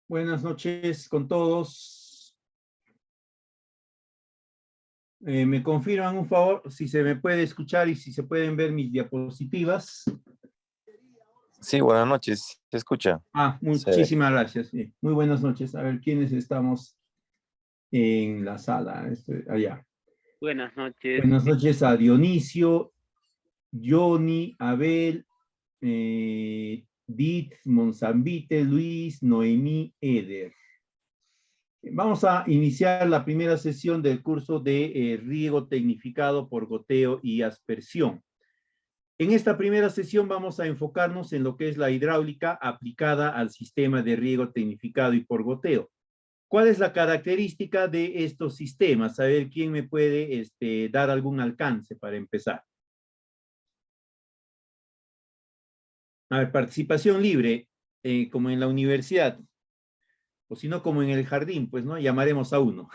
Buenas noches con todos. ¿Me confirman un favor si se me puede escuchar y si se pueden ver mis diapositivas? Sí, buenas noches. ¿Se escucha? Se ve. Muchísimas gracias. Muy buenas noches. A ver, ¿quiénes estamos en la sala? Allá. Buenas noches. Buenas noches a Dionisio, Johnny, Abel, Dit, Monzambite, Luis, Noemí, Eder. Vamos a iniciar la primera sesión del curso de riego tecnificado por goteo y aspersión. En esta primera sesión vamos a enfocarnos en lo que es la hidráulica aplicada al sistema de riego tecnificado y por goteo. ¿Cuál es la característica de estos sistemas? A ver, ¿quién me puede dar algún alcance para empezar? A ver, participación libre, como en la universidad, o si no, como en el jardín, pues, ¿no? Llamaremos a uno.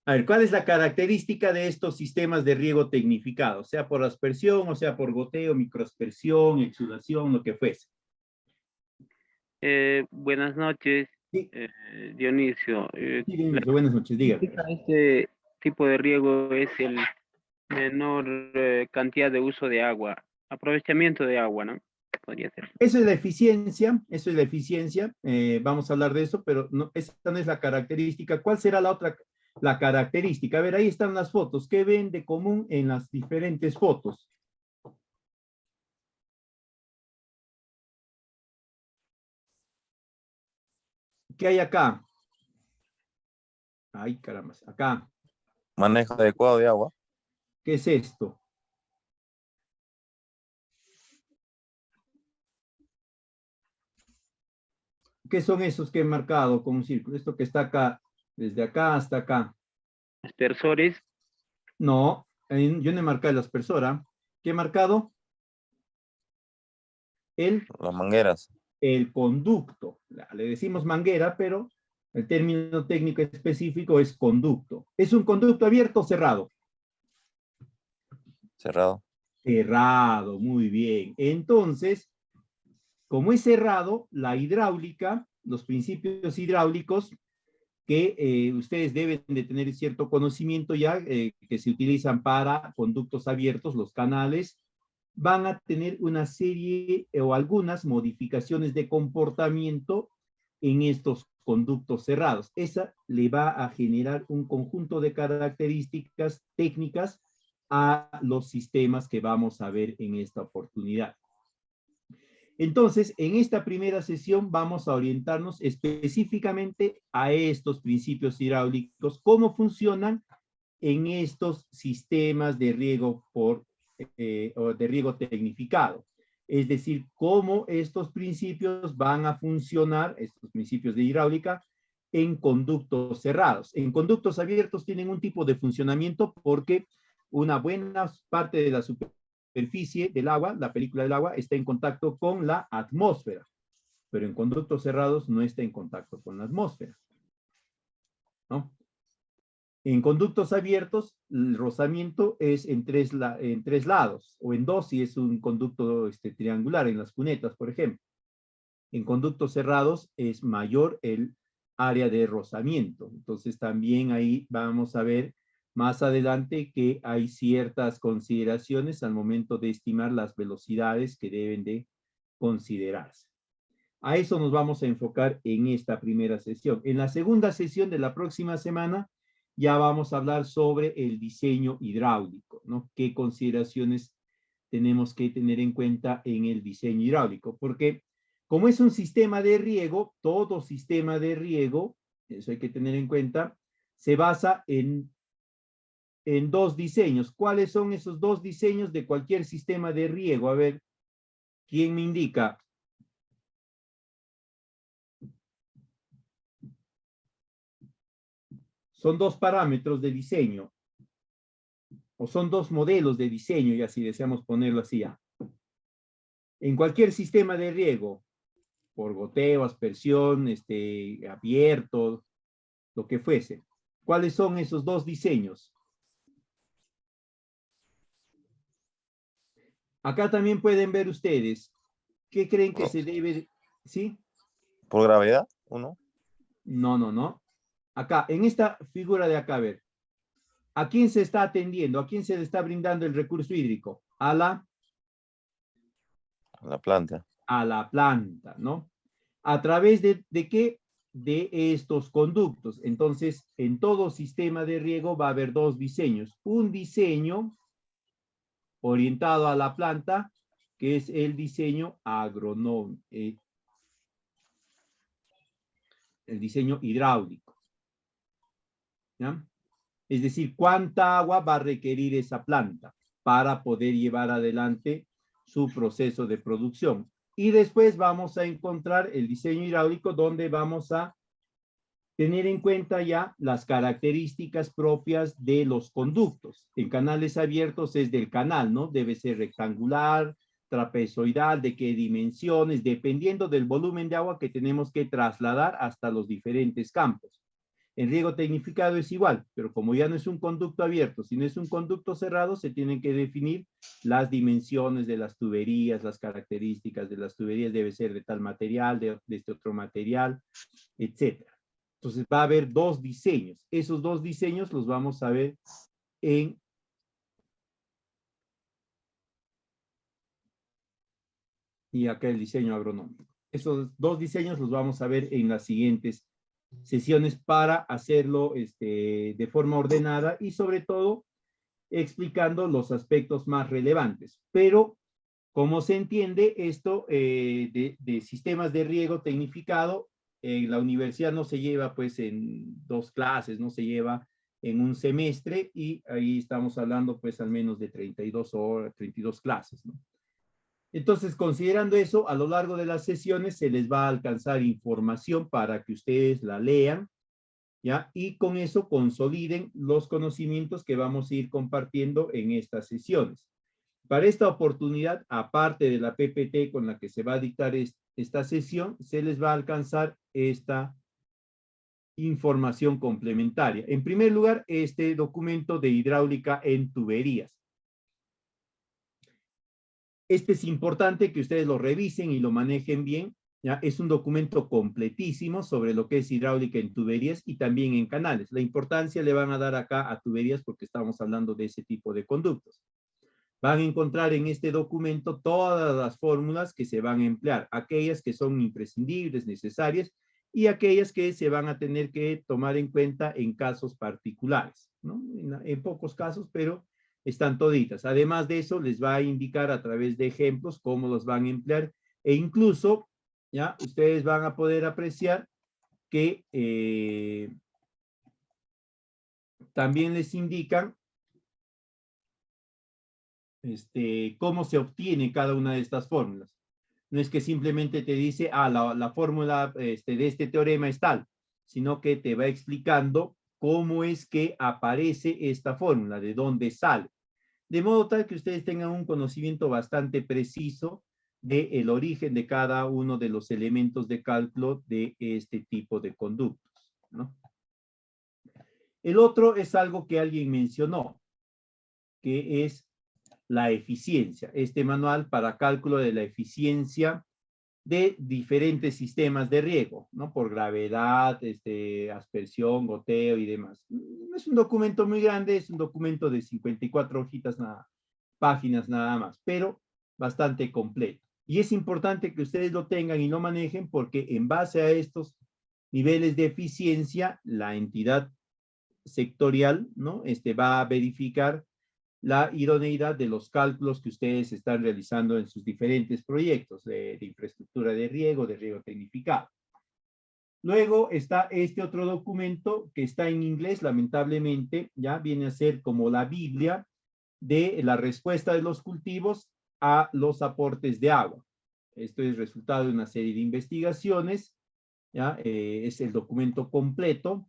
A ver, ¿cuál es la característica de estos sistemas de riego tecnificado? Sea por aspersión, o sea por goteo, microaspersión, exudación, lo que fuese. Buenas noches, Sí, Dionisio. sí, buenas noches, dígame. Este tipo de riego es el menor cantidad de uso de agua, aprovechamiento de agua, ¿no? Podría ser. Eso es la eficiencia, eso es la eficiencia. Vamos a hablar de eso, pero no, esa no es la característica. ¿Cuál será la otra, la característica? A ver, ahí están las fotos. ¿Qué ven de común en las diferentes fotos? ¿Qué hay acá? Ay, caramba, acá. Manejo adecuado de agua. ¿Qué es esto? ¿Qué son esos que he marcado con un círculo? Esto que está acá, desde acá hasta acá. Aspersores, No, yo no he marcado el aspersora. ¿Qué he marcado? Las mangueras. El conducto. Le decimos manguera, pero el término técnico específico es conducto. ¿Es un conducto abierto o cerrado? Cerrado. Cerrado, muy bien. Entonces, como es cerrado, la hidráulica, los principios hidráulicos que ustedes deben de tener cierto conocimiento ya, que se utilizan para conductos abiertos, los canales, van a tener una serie o algunas modificaciones de comportamiento en estos conductos cerrados. Esa le va a generar un conjunto de características técnicas a los sistemas que vamos a ver en esta oportunidad. Entonces, en esta primera sesión vamos a orientarnos específicamente a estos principios hidráulicos, cómo funcionan en estos sistemas de riego o de riego tecnificado. Es decir, cómo estos principios van a funcionar, estos principios de hidráulica, en conductos cerrados. En conductos abiertos tienen un tipo de funcionamiento porque una buena parte de la superficie del agua, la película del agua, está en contacto con la atmósfera, pero en conductos cerrados no está en contacto con la atmósfera, ¿no? En conductos abiertos, el rozamiento es en tres lados, o en dos si es un conducto triangular, en las cunetas, por ejemplo. En conductos cerrados es mayor el área de rozamiento. Entonces también ahí vamos a ver más adelante que hay ciertas consideraciones al momento de estimar las velocidades que deben de considerarse. A eso nos vamos a enfocar en esta primera sesión. En la segunda sesión de la próxima semana ya vamos a hablar sobre el diseño hidráulico, ¿no? ¿Qué consideraciones tenemos que tener en cuenta en el diseño hidráulico? Porque como es un sistema de riego, todo sistema de riego, eso hay que tener en cuenta, se basa en dos diseños. ¿Cuáles son esos dos diseños de cualquier sistema de riego? A ver, ¿quién me indica? Son dos parámetros de diseño, o son dos modelos de diseño, y así deseamos ponerlo así ya. En cualquier sistema de riego, por goteo, aspersión, abierto, lo que fuese. ¿Cuáles son esos dos diseños? Acá también pueden ver ustedes. ¿Qué creen que se debe? ¿Sí? ¿Por gravedad? 1. No, no, no. Acá, en esta figura de acá, a ver. ¿A quién se está atendiendo? ¿A quién se le está brindando el recurso hídrico? A la planta. A la planta, ¿no? ¿A través de qué? De estos conductos. Entonces, en todo sistema de riego va a haber dos diseños. Un diseño orientado a la planta, que es el diseño agronómico, el diseño hidráulico. ¿Ya? Es decir, cuánta agua va a requerir esa planta para poder llevar adelante su proceso de producción. Y después vamos a encontrar el diseño hidráulico, donde vamos a tener en cuenta ya las características propias de los conductos. En canales abiertos es del canal, ¿no? Debe ser rectangular, trapezoidal, de qué dimensiones, dependiendo del volumen de agua que tenemos que trasladar hasta los diferentes campos. En riego tecnificado es igual, pero como ya no es un conducto abierto, sino es un conducto cerrado, se tienen que definir las dimensiones de las tuberías, las características de las tuberías, debe ser de tal material, de este otro material, etc. Entonces va a haber dos diseños. Esos dos diseños los vamos a ver en y acá el diseño agronómico. Esos dos diseños los vamos a ver en las siguientes sesiones para hacerlo de forma ordenada y sobre todo explicando los aspectos más relevantes. Pero, como se entiende, esto de sistemas de riego tecnificado, en la universidad no se lleva pues en 2 clases, no se lleva en un semestre y ahí estamos hablando pues al menos de 32 horas, 32 clases, ¿no? Entonces, considerando eso, a lo largo de las sesiones se les va a alcanzar información para que ustedes la lean, ¿ya? Y con eso consoliden los conocimientos que vamos a ir compartiendo en estas sesiones. Para esta oportunidad, aparte de la PPT con la que se va a dictar esta sesión, se les va a alcanzar esta información complementaria. En primer lugar, este documento de hidráulica en tuberías. Este es importante que ustedes lo revisen y lo manejen bien. ¿Ya? Es un documento completísimo sobre lo que es hidráulica en tuberías y también en canales. La importancia le van a dar acá a tuberías porque estamos hablando de ese tipo de conductos. Van a encontrar en este documento todas las fórmulas que se van a emplear, aquellas que son imprescindibles, necesarias, y aquellas que se van a tener que tomar en cuenta en casos particulares, ¿no? En pocos casos, pero están toditas. Además de eso, les va a indicar a través de ejemplos cómo los van a emplear e incluso, ya, ustedes van a poder apreciar que también les indican cómo se obtiene cada una de estas fórmulas. No es que simplemente te dice, la fórmula de este teorema es tal, sino que te va explicando cómo es que aparece esta fórmula, de dónde sale. De modo tal que ustedes tengan un conocimiento bastante preciso del origen de cada uno de los elementos de cálculo de este tipo de conductos, ¿no? El otro es algo que alguien mencionó, que es la eficiencia. Este manual para cálculo de la eficiencia de diferentes sistemas de riego, ¿no? Por gravedad, aspersión, goteo y demás. No es un documento muy grande, es un documento de 54 hojitas, páginas nada más, pero bastante completo. Y es importante que ustedes lo tengan y lo manejen porque en base a estos niveles de eficiencia, la entidad sectorial, ¿no? Va a verificar la idoneidad de los cálculos que ustedes están realizando en sus diferentes proyectos de infraestructura de riego tecnificado. Luego está este otro documento que está en inglés, lamentablemente, ya viene a ser como la Biblia de la respuesta de los cultivos a los aportes de agua. Esto es resultado de una serie de investigaciones, ¿ya? Es el documento completo.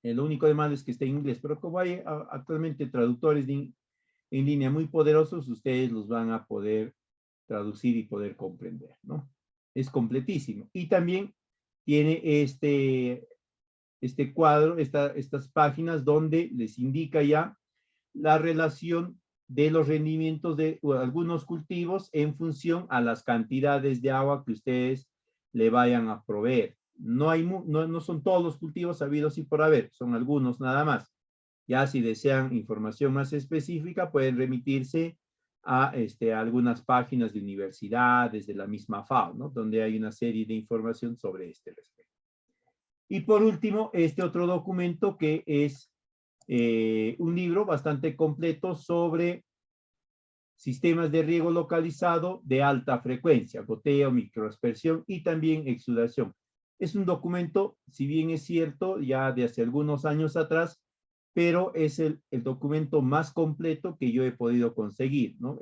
Lo único de malo es que está en inglés, pero como hay actualmente traductores en línea muy poderosos, ustedes los van a poder traducir y poder comprender, ¿no? Es completísimo. Y también tiene este cuadro, estas páginas donde les indica ya la relación de los rendimientos de algunos cultivos en función a las cantidades de agua que ustedes le vayan a proveer. No son todos los cultivos habidos y por haber, son algunos nada más. Ya si desean información más específica, pueden remitirse a algunas páginas de universidades, de la misma FAO, ¿no? Donde hay una serie de información sobre este respecto. Y por último, este otro documento que es un libro bastante completo sobre sistemas de riego localizado de alta frecuencia, goteo, microaspersión y también exudación. Es un documento, si bien es cierto, ya de hace algunos años atrás, pero es el documento más completo que yo he podido conseguir, ¿no?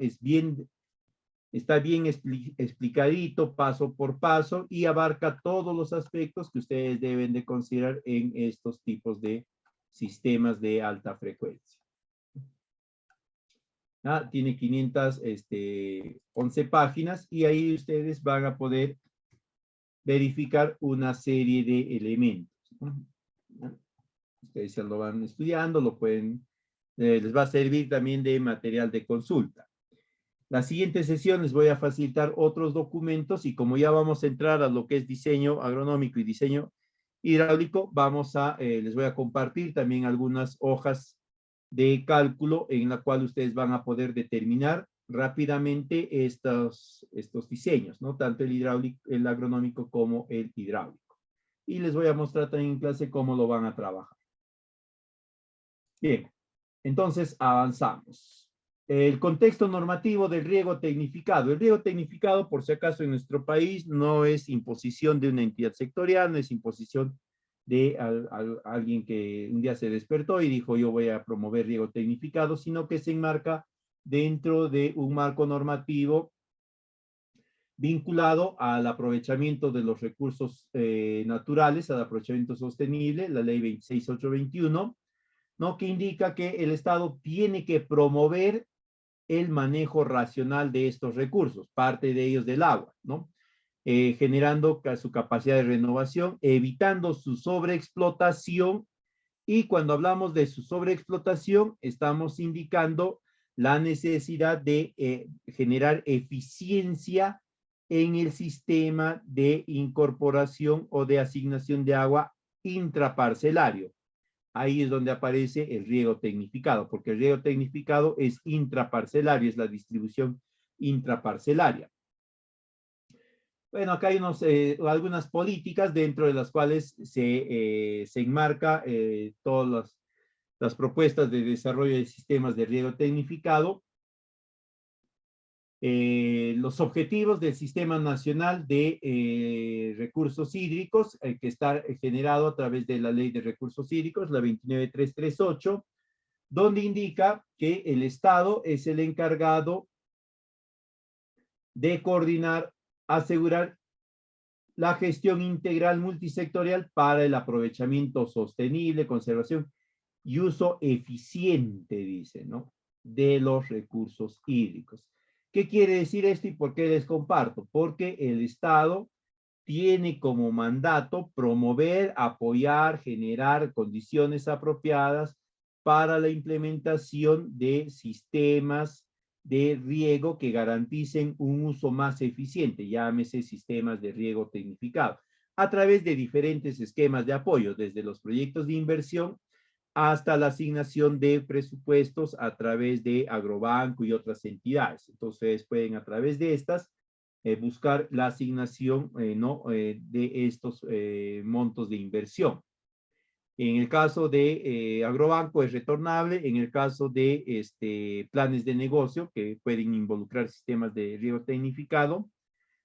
Está bien explicadito, paso por paso, y abarca todos los aspectos que ustedes deben de considerar en estos tipos de sistemas de alta frecuencia. Tiene 511 páginas y ahí ustedes van a poder verificar una serie de elementos. Ustedes ya lo van estudiando, les va a servir también de material de consulta. La siguiente sesión les voy a facilitar otros documentos y como ya vamos a entrar a lo que es diseño agronómico y diseño hidráulico, les voy a compartir también algunas hojas de cálculo en la cual ustedes van a poder determinar rápidamente estos diseños, ¿no? Tanto el agronómico como el hidráulico. Y les voy a mostrar también en clase cómo lo van a trabajar. Bien, entonces avanzamos. El contexto normativo del riego tecnificado. El riego tecnificado, por si acaso, en nuestro país no es imposición de una entidad sectorial, no es imposición de alguien que un día se despertó y dijo yo voy a promover riego tecnificado, sino que se enmarca dentro de un marco normativo vinculado al aprovechamiento de los recursos naturales, al aprovechamiento sostenible, la ley 26821, ¿no? Que indica que el Estado tiene que promover el manejo racional de estos recursos, parte de ellos del agua, ¿no? Generando su capacidad de renovación, evitando su sobreexplotación, y cuando hablamos de su sobreexplotación, estamos indicando la necesidad de generar eficiencia en el sistema de incorporación o de asignación de agua intraparcelario. Ahí es donde aparece el riego tecnificado, porque el riego tecnificado es intraparcelario, es la distribución intraparcelaria. Bueno, acá hay algunas políticas dentro de las cuales se enmarca todas las propuestas de desarrollo de sistemas de riego tecnificado. Los objetivos del Sistema Nacional de Recursos Hídricos, que está generado a través de la Ley de Recursos Hídricos, la 29338, donde indica que el Estado es el encargado de coordinar, asegurar la gestión integral multisectorial para el aprovechamiento sostenible, conservación y uso eficiente, dice, ¿no?, de los recursos hídricos. ¿Qué quiere decir esto y por qué les comparto? Porque el Estado tiene como mandato promover, apoyar, generar condiciones apropiadas para la implementación de sistemas de riego que garanticen un uso más eficiente, llámese sistemas de riego tecnificado, a través de diferentes esquemas de apoyo, desde los proyectos de inversión hasta la asignación de presupuestos a través de Agrobanco y otras entidades. Entonces pueden a través de estas buscar la asignación de estos montos de inversión. En el caso de Agrobanco es retornable, en el caso de planes de negocio que pueden involucrar sistemas de riego tecnificado,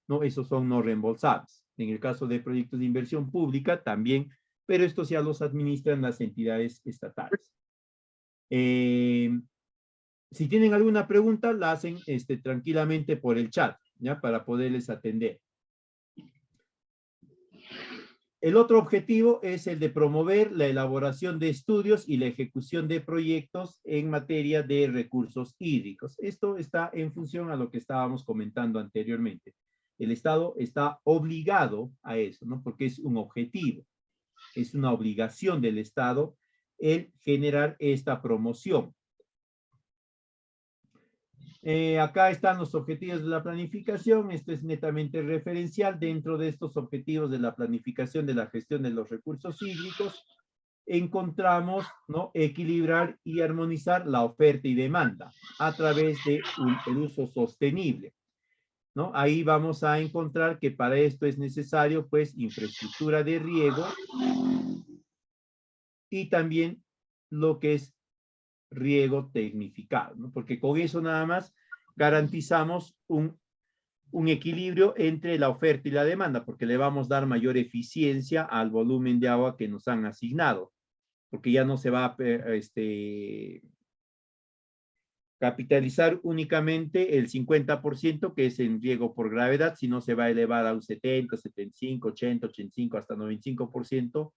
¿no? Esos son no reembolsables. En el caso de proyectos de inversión pública también, pero estos ya los administran las entidades estatales. Si tienen alguna pregunta, la hacen tranquilamente por el chat, ¿ya? Para poderles atender. El otro objetivo es el de promover la elaboración de estudios y la ejecución de proyectos en materia de recursos hídricos. Esto está en función a lo que estábamos comentando anteriormente. El Estado está obligado a eso, ¿no? Porque es un objetivo, es una obligación del Estado el generar esta promoción. Acá están los objetivos de la planificación. Esto es netamente referencial. Dentro de estos objetivos de la planificación de la gestión de los recursos hídricos, encontramos, ¿no?, equilibrar y armonizar la oferta y demanda a través de el uso sostenible, ¿no? Ahí vamos a encontrar que para esto es necesario, pues, infraestructura de riego y también lo que es riego tecnificado, ¿no? Porque con eso nada más garantizamos un equilibrio entre la oferta y la demanda, porque le vamos a dar mayor eficiencia al volumen de agua que nos han asignado, porque ya no se va a capitalizar únicamente el 50%, que es en riego por gravedad, sino se va a elevar a un 70, 75, 80, 85, hasta 95%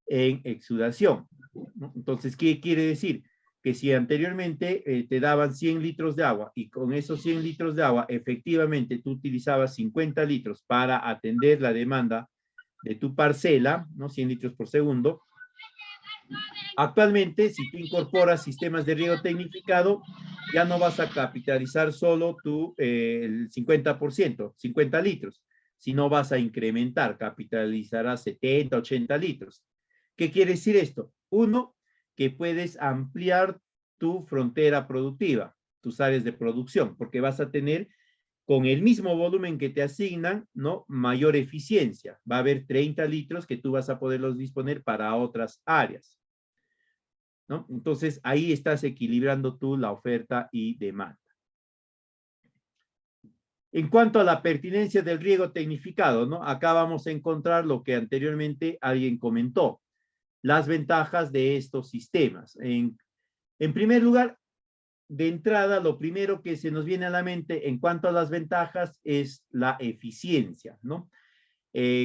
en exudación, ¿no? Entonces, ¿qué quiere decir? Que si anteriormente te daban 100 litros de agua y con esos 100 litros de agua efectivamente tú utilizabas 50 litros para atender la demanda de tu parcela, ¿no? 100 litros por segundo. Actualmente, si tú incorporas sistemas de riego tecnificado, ya no vas a capitalizar solo el 50%, 50 litros, sino vas a incrementar, capitalizarás 70, 80 litros. ¿Qué quiere decir esto? Uno, que puedes ampliar tu frontera productiva, tus áreas de producción, porque vas a tener, con el mismo volumen que te asignan, ¿no?, mayor eficiencia. Va a haber 30 litros que tú vas a poderlos disponer para otras áreas, ¿no? Entonces, ahí estás equilibrando tú la oferta y demanda. En cuanto a la pertinencia del riego tecnificado, ¿no?, acá vamos a encontrar lo que anteriormente alguien comentó, las ventajas de estos sistemas. En primer lugar, de entrada, lo primero que se nos viene a la mente en cuanto a las ventajas es la eficiencia, ¿no?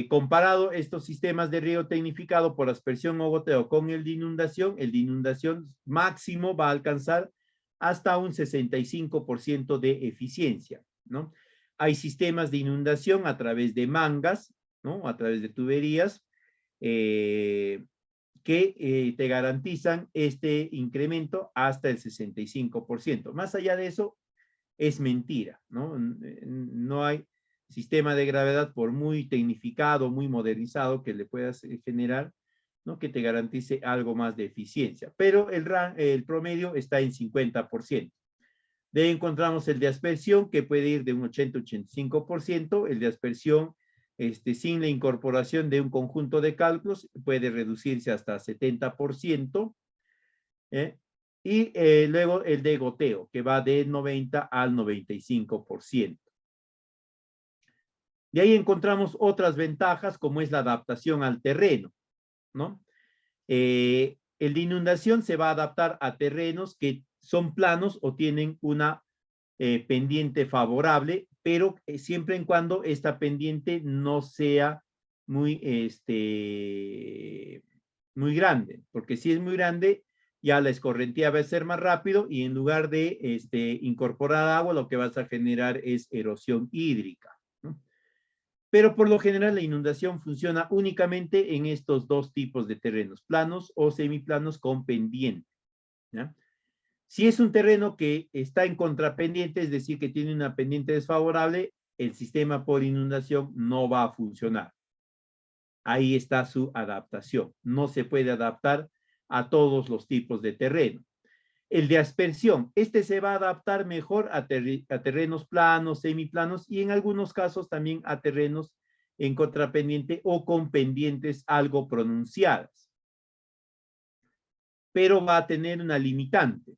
Comparado estos sistemas de riego tecnificado por aspersión o goteo con el de inundación máximo va a alcanzar hasta un 65% de eficiencia, ¿no? Hay sistemas de inundación a través de mangas, ¿no?, a través de tuberías, que te garantizan este incremento hasta el 65%. Más allá de eso, es mentira, ¿no? No hay sistema de gravedad, por muy tecnificado, muy modernizado que le puedas generar, ¿no?, que te garantice algo más de eficiencia. Pero el promedio está en 50%. De ahí encontramos el de aspersión, que puede ir de un 80-85%. El de aspersión, sin la incorporación de un conjunto de cálculos, puede reducirse hasta 70%. Y luego el de goteo, que va de 90 al 95%. De ahí encontramos otras ventajas, como es la adaptación al terreno, ¿no? El de inundación se va a adaptar a terrenos que son planos o tienen una pendiente favorable, pero siempre en cuando esta pendiente no sea muy grande, porque si es muy grande, ya la escorrentía va a ser más rápido y en lugar de incorporar agua, lo que vas a generar es erosión hídrica, ¿no? Pero por lo general la inundación funciona únicamente en estos dos tipos de terrenos, planos o semiplanos con pendiente, ¿ya? Si es un terreno que está en contrapendiente, es decir, que tiene una pendiente desfavorable, el sistema por inundación no va a funcionar. Ahí está su adaptación. No se puede adaptar a todos los tipos de terreno. El de aspersión, se va a adaptar mejor a terrenos planos, semiplanos y en algunos casos también a terrenos en contrapendiente o con pendientes algo pronunciadas. Pero va a tener una limitante,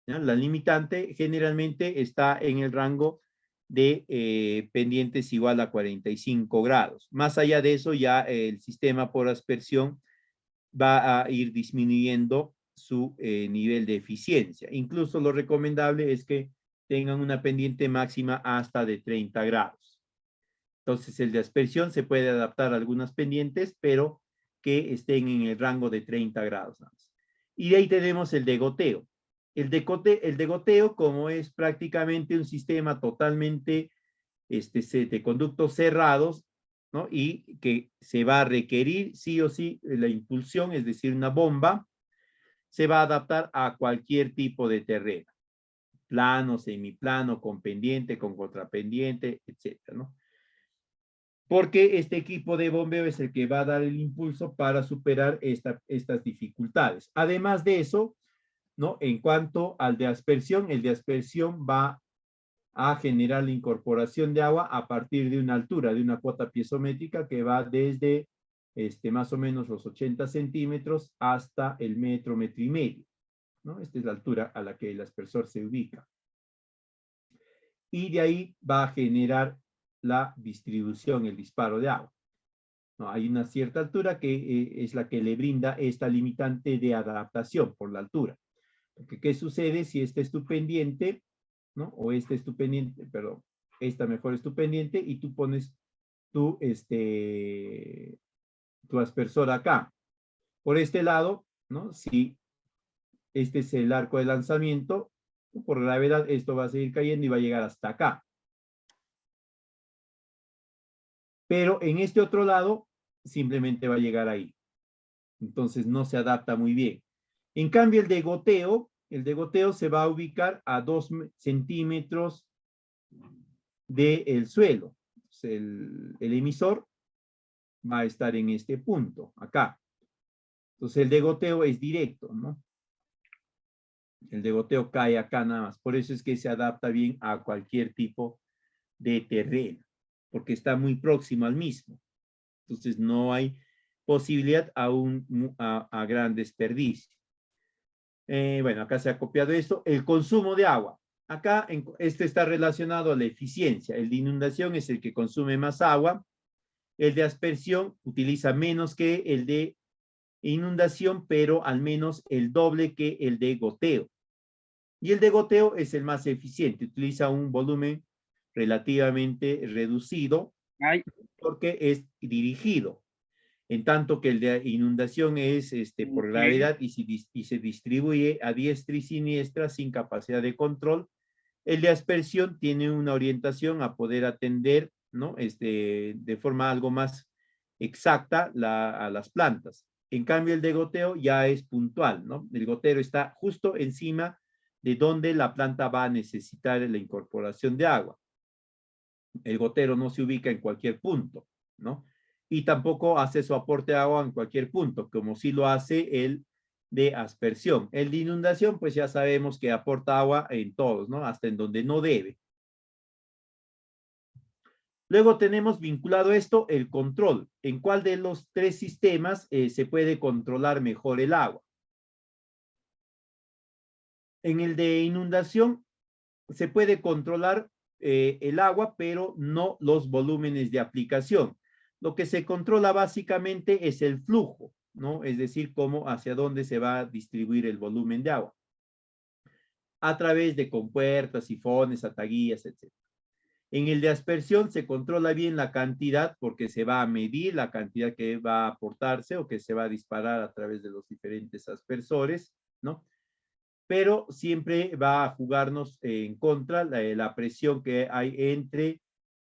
¿ya? La limitante generalmente está en el rango de pendientes igual a 45 grados. Más allá de eso, ya el sistema por aspersión va a ir disminuyendo su nivel de eficiencia. Incluso lo recomendable es que tengan una pendiente máxima hasta de 30 grados. Entonces, el de aspersión se puede adaptar a algunas pendientes, pero que estén en el rango de 30 grados. Y de ahí tenemos el de goteo. El de goteo, como es prácticamente un sistema totalmente de conductos cerrados, ¿no?, y que se va a requerir sí o sí la impulsión, es decir, una bomba, se va a adaptar a cualquier tipo de terreno. plano, semiplano, con pendiente, con contrapendiente, etcétera, ¿no? Porque este equipo de bombeo es el que va a dar el impulso para superar estas dificultades. Además de eso, ¿no? En cuanto al de aspersión, el de aspersión va a generar la incorporación de agua a partir de una altura, de una cuota piezométrica que va desde más o menos los 80 centímetros hasta el metro, metro y medio, ¿no? Esta es la altura a la que el aspersor se ubica. Y de ahí va a generar la distribución, el disparo de agua. ¿No? Hay una cierta altura que es la que le brinda esta limitante de adaptación por la altura. Porque, ¿qué sucede si este es tu pendiente, ¿no? O este es tu pendiente, perdón, esta mejor es tu pendiente y tú pones tu aspersor acá? Por este lado, ¿no? Si este es el arco de lanzamiento, por gravedad esto va a seguir cayendo y va a llegar hasta acá. Pero en este otro lado, simplemente va a llegar ahí. Entonces no se adapta muy bien. En cambio, el de goteo se va a ubicar a 2 centímetros del suelo. El emisor va a estar en este punto, acá. Entonces el de goteo es directo, ¿no? El de goteo cae acá nada más. Por eso es que se adapta bien a cualquier tipo de terreno, porque está muy próximo al mismo. Entonces no hay posibilidad a gran desperdicio. Bueno, acá se ha copiado esto. El consumo de agua. Acá este está relacionado a la eficiencia. El de inundación es el que consume más agua. El de aspersión utiliza menos que el de inundación, pero al menos el doble que el de goteo. Y el de goteo es el más eficiente. Utiliza un volumen relativamente reducido porque es dirigido. En tanto que el de inundación es por gravedad y se distribuye a diestra y siniestra sin capacidad de control. El de aspersión tiene una orientación a poder atender, ¿no? De forma algo más exacta a las plantas. En cambio, el de goteo ya es puntual, ¿no? El gotero está justo encima de donde la planta va a necesitar la incorporación de agua. El gotero no se ubica en cualquier punto, ¿no? Y tampoco hace su aporte de agua en cualquier punto, como sí lo hace el de aspersión. El de inundación, pues ya sabemos que aporta agua en todos, ¿no? Hasta en donde no debe. Luego tenemos vinculado esto el control. ¿En cuál de los tres sistemas se puede controlar mejor el agua? En el de inundación se puede controlar el agua, pero no los volúmenes de aplicación. Lo que se controla básicamente es el flujo, ¿no? Es decir, hacia dónde se va a distribuir el volumen de agua. A través de compuertas, sifones, ataguillas, etc. En el de aspersión se controla bien la cantidad porque se va a medir la cantidad que va a aportarse o que se va a disparar a través de los diferentes aspersores, ¿no? Pero siempre va a jugarnos en contra la presión que hay entre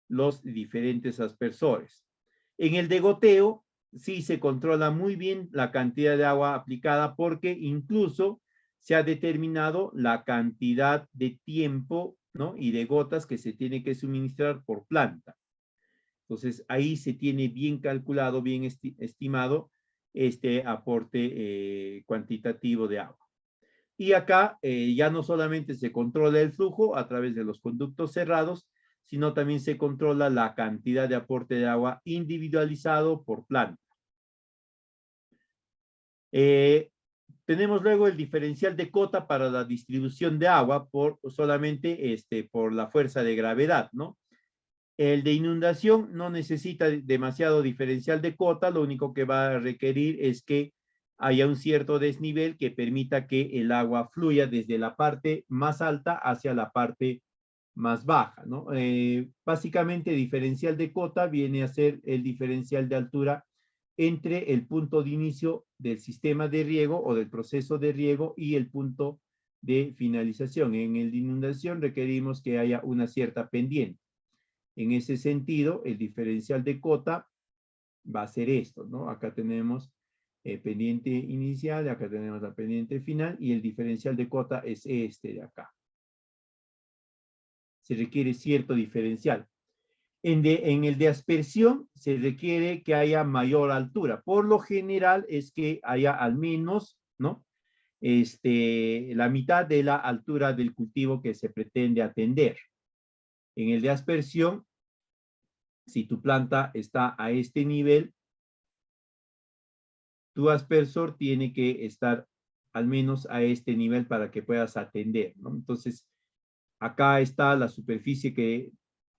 los diferentes aspersores. En el de goteo, sí se controla muy bien la cantidad de agua aplicada porque incluso se ha determinado la cantidad de tiempo, ¿no? Y de gotas que se tiene que suministrar por planta. Entonces, ahí se tiene bien calculado, bien estimado este aporte cuantitativo de agua. Y acá ya no solamente se controla el flujo a través de los conductos cerrados, sino también se controla la cantidad de aporte de agua individualizado por planta. Tenemos luego el diferencial de cota para la distribución de agua solamente por la fuerza de gravedad, ¿no? El de inundación no necesita demasiado diferencial de cota, lo único que va a requerir es que haya un cierto desnivel que permita que el agua fluya desde la parte más alta hacia la parte más baja, ¿no? Básicamente, diferencial de cota viene a ser el diferencial de altura entre el punto de inicio del sistema de riego o del proceso de riego y el punto de finalización. En el de inundación requerimos que haya una cierta pendiente. En ese sentido, el diferencial de cota va a ser esto, ¿no? Acá tenemos pendiente inicial, acá tenemos la pendiente final y el diferencial de cota es este de acá. se requiere cierto diferencial. En el de aspersión se requiere que haya mayor altura. Por lo general es que haya al menos, ¿no? La mitad de la altura del cultivo que se pretende atender. En el de aspersión, si tu planta está a este nivel, tu aspersor tiene que estar al menos a este nivel para que puedas atender, ¿no? Entonces, acá está la superficie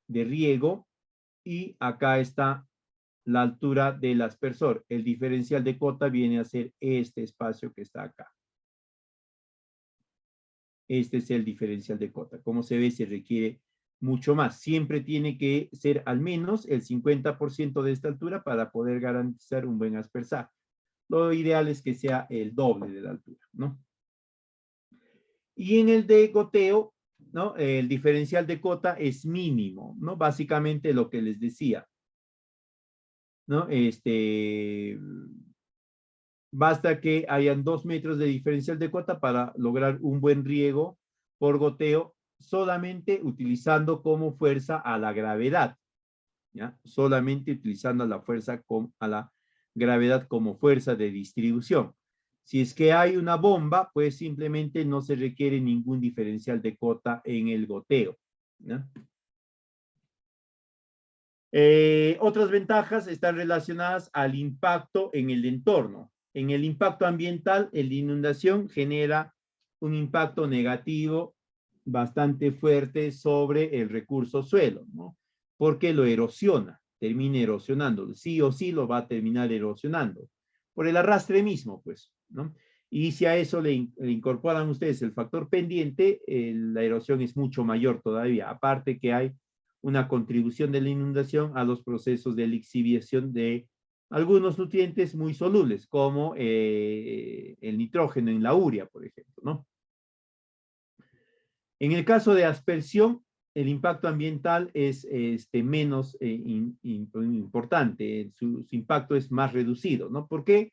de riego y acá está la altura del aspersor. El diferencial de cota viene a ser este espacio que está acá. Este es el diferencial de cota. Como se ve, se requiere mucho más. Siempre tiene que ser al menos el 50% de esta altura para poder garantizar un buen aspersar. Lo ideal es que sea el doble de la altura, ¿no? Y en el de goteo, ¿no? El diferencial de cota es mínimo, ¿no? Básicamente lo que les decía, ¿no? Basta que hayan 2 metros de diferencial de cota para lograr un buen riego por goteo, solamente utilizando como fuerza a la gravedad, ¿ya? Solamente utilizando a la gravedad como fuerza de distribución. Si es que hay una bomba, pues simplemente no se requiere ningún diferencial de cota en el goteo, ¿ya? Otras ventajas están relacionadas al impacto en el entorno. En el impacto ambiental, el de inundación genera un impacto negativo bastante fuerte sobre el recurso suelo, ¿no? Porque lo erosiona, termina erosionando. Sí o sí lo va a terminar erosionando. Por el arrastre mismo, pues, ¿no? Y si a eso le incorporan ustedes el factor pendiente, la erosión es mucho mayor todavía. Aparte que hay una contribución de la inundación a los procesos de lixiviación de algunos nutrientes muy solubles, como el nitrógeno en la urea, por ejemplo, ¿no? En el caso de aspersión, el impacto ambiental es menos importante, su impacto es más reducido, ¿no? ¿Por qué?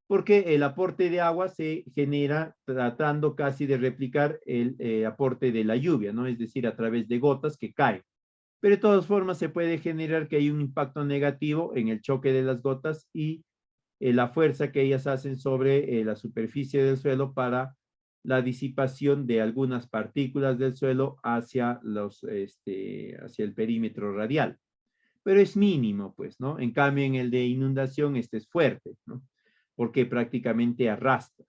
Porque el aporte de agua se genera tratando casi de replicar el aporte de la lluvia, ¿no? Es decir, a través de gotas que caen. Pero de todas formas se puede generar que hay un impacto negativo en el choque de las gotas y la fuerza que ellas hacen sobre la superficie del suelo para la disipación de algunas partículas del suelo hacia el perímetro radial. Pero es mínimo, pues, ¿no? En cambio, en el de inundación, este es fuerte, ¿no? Porque prácticamente arrastra.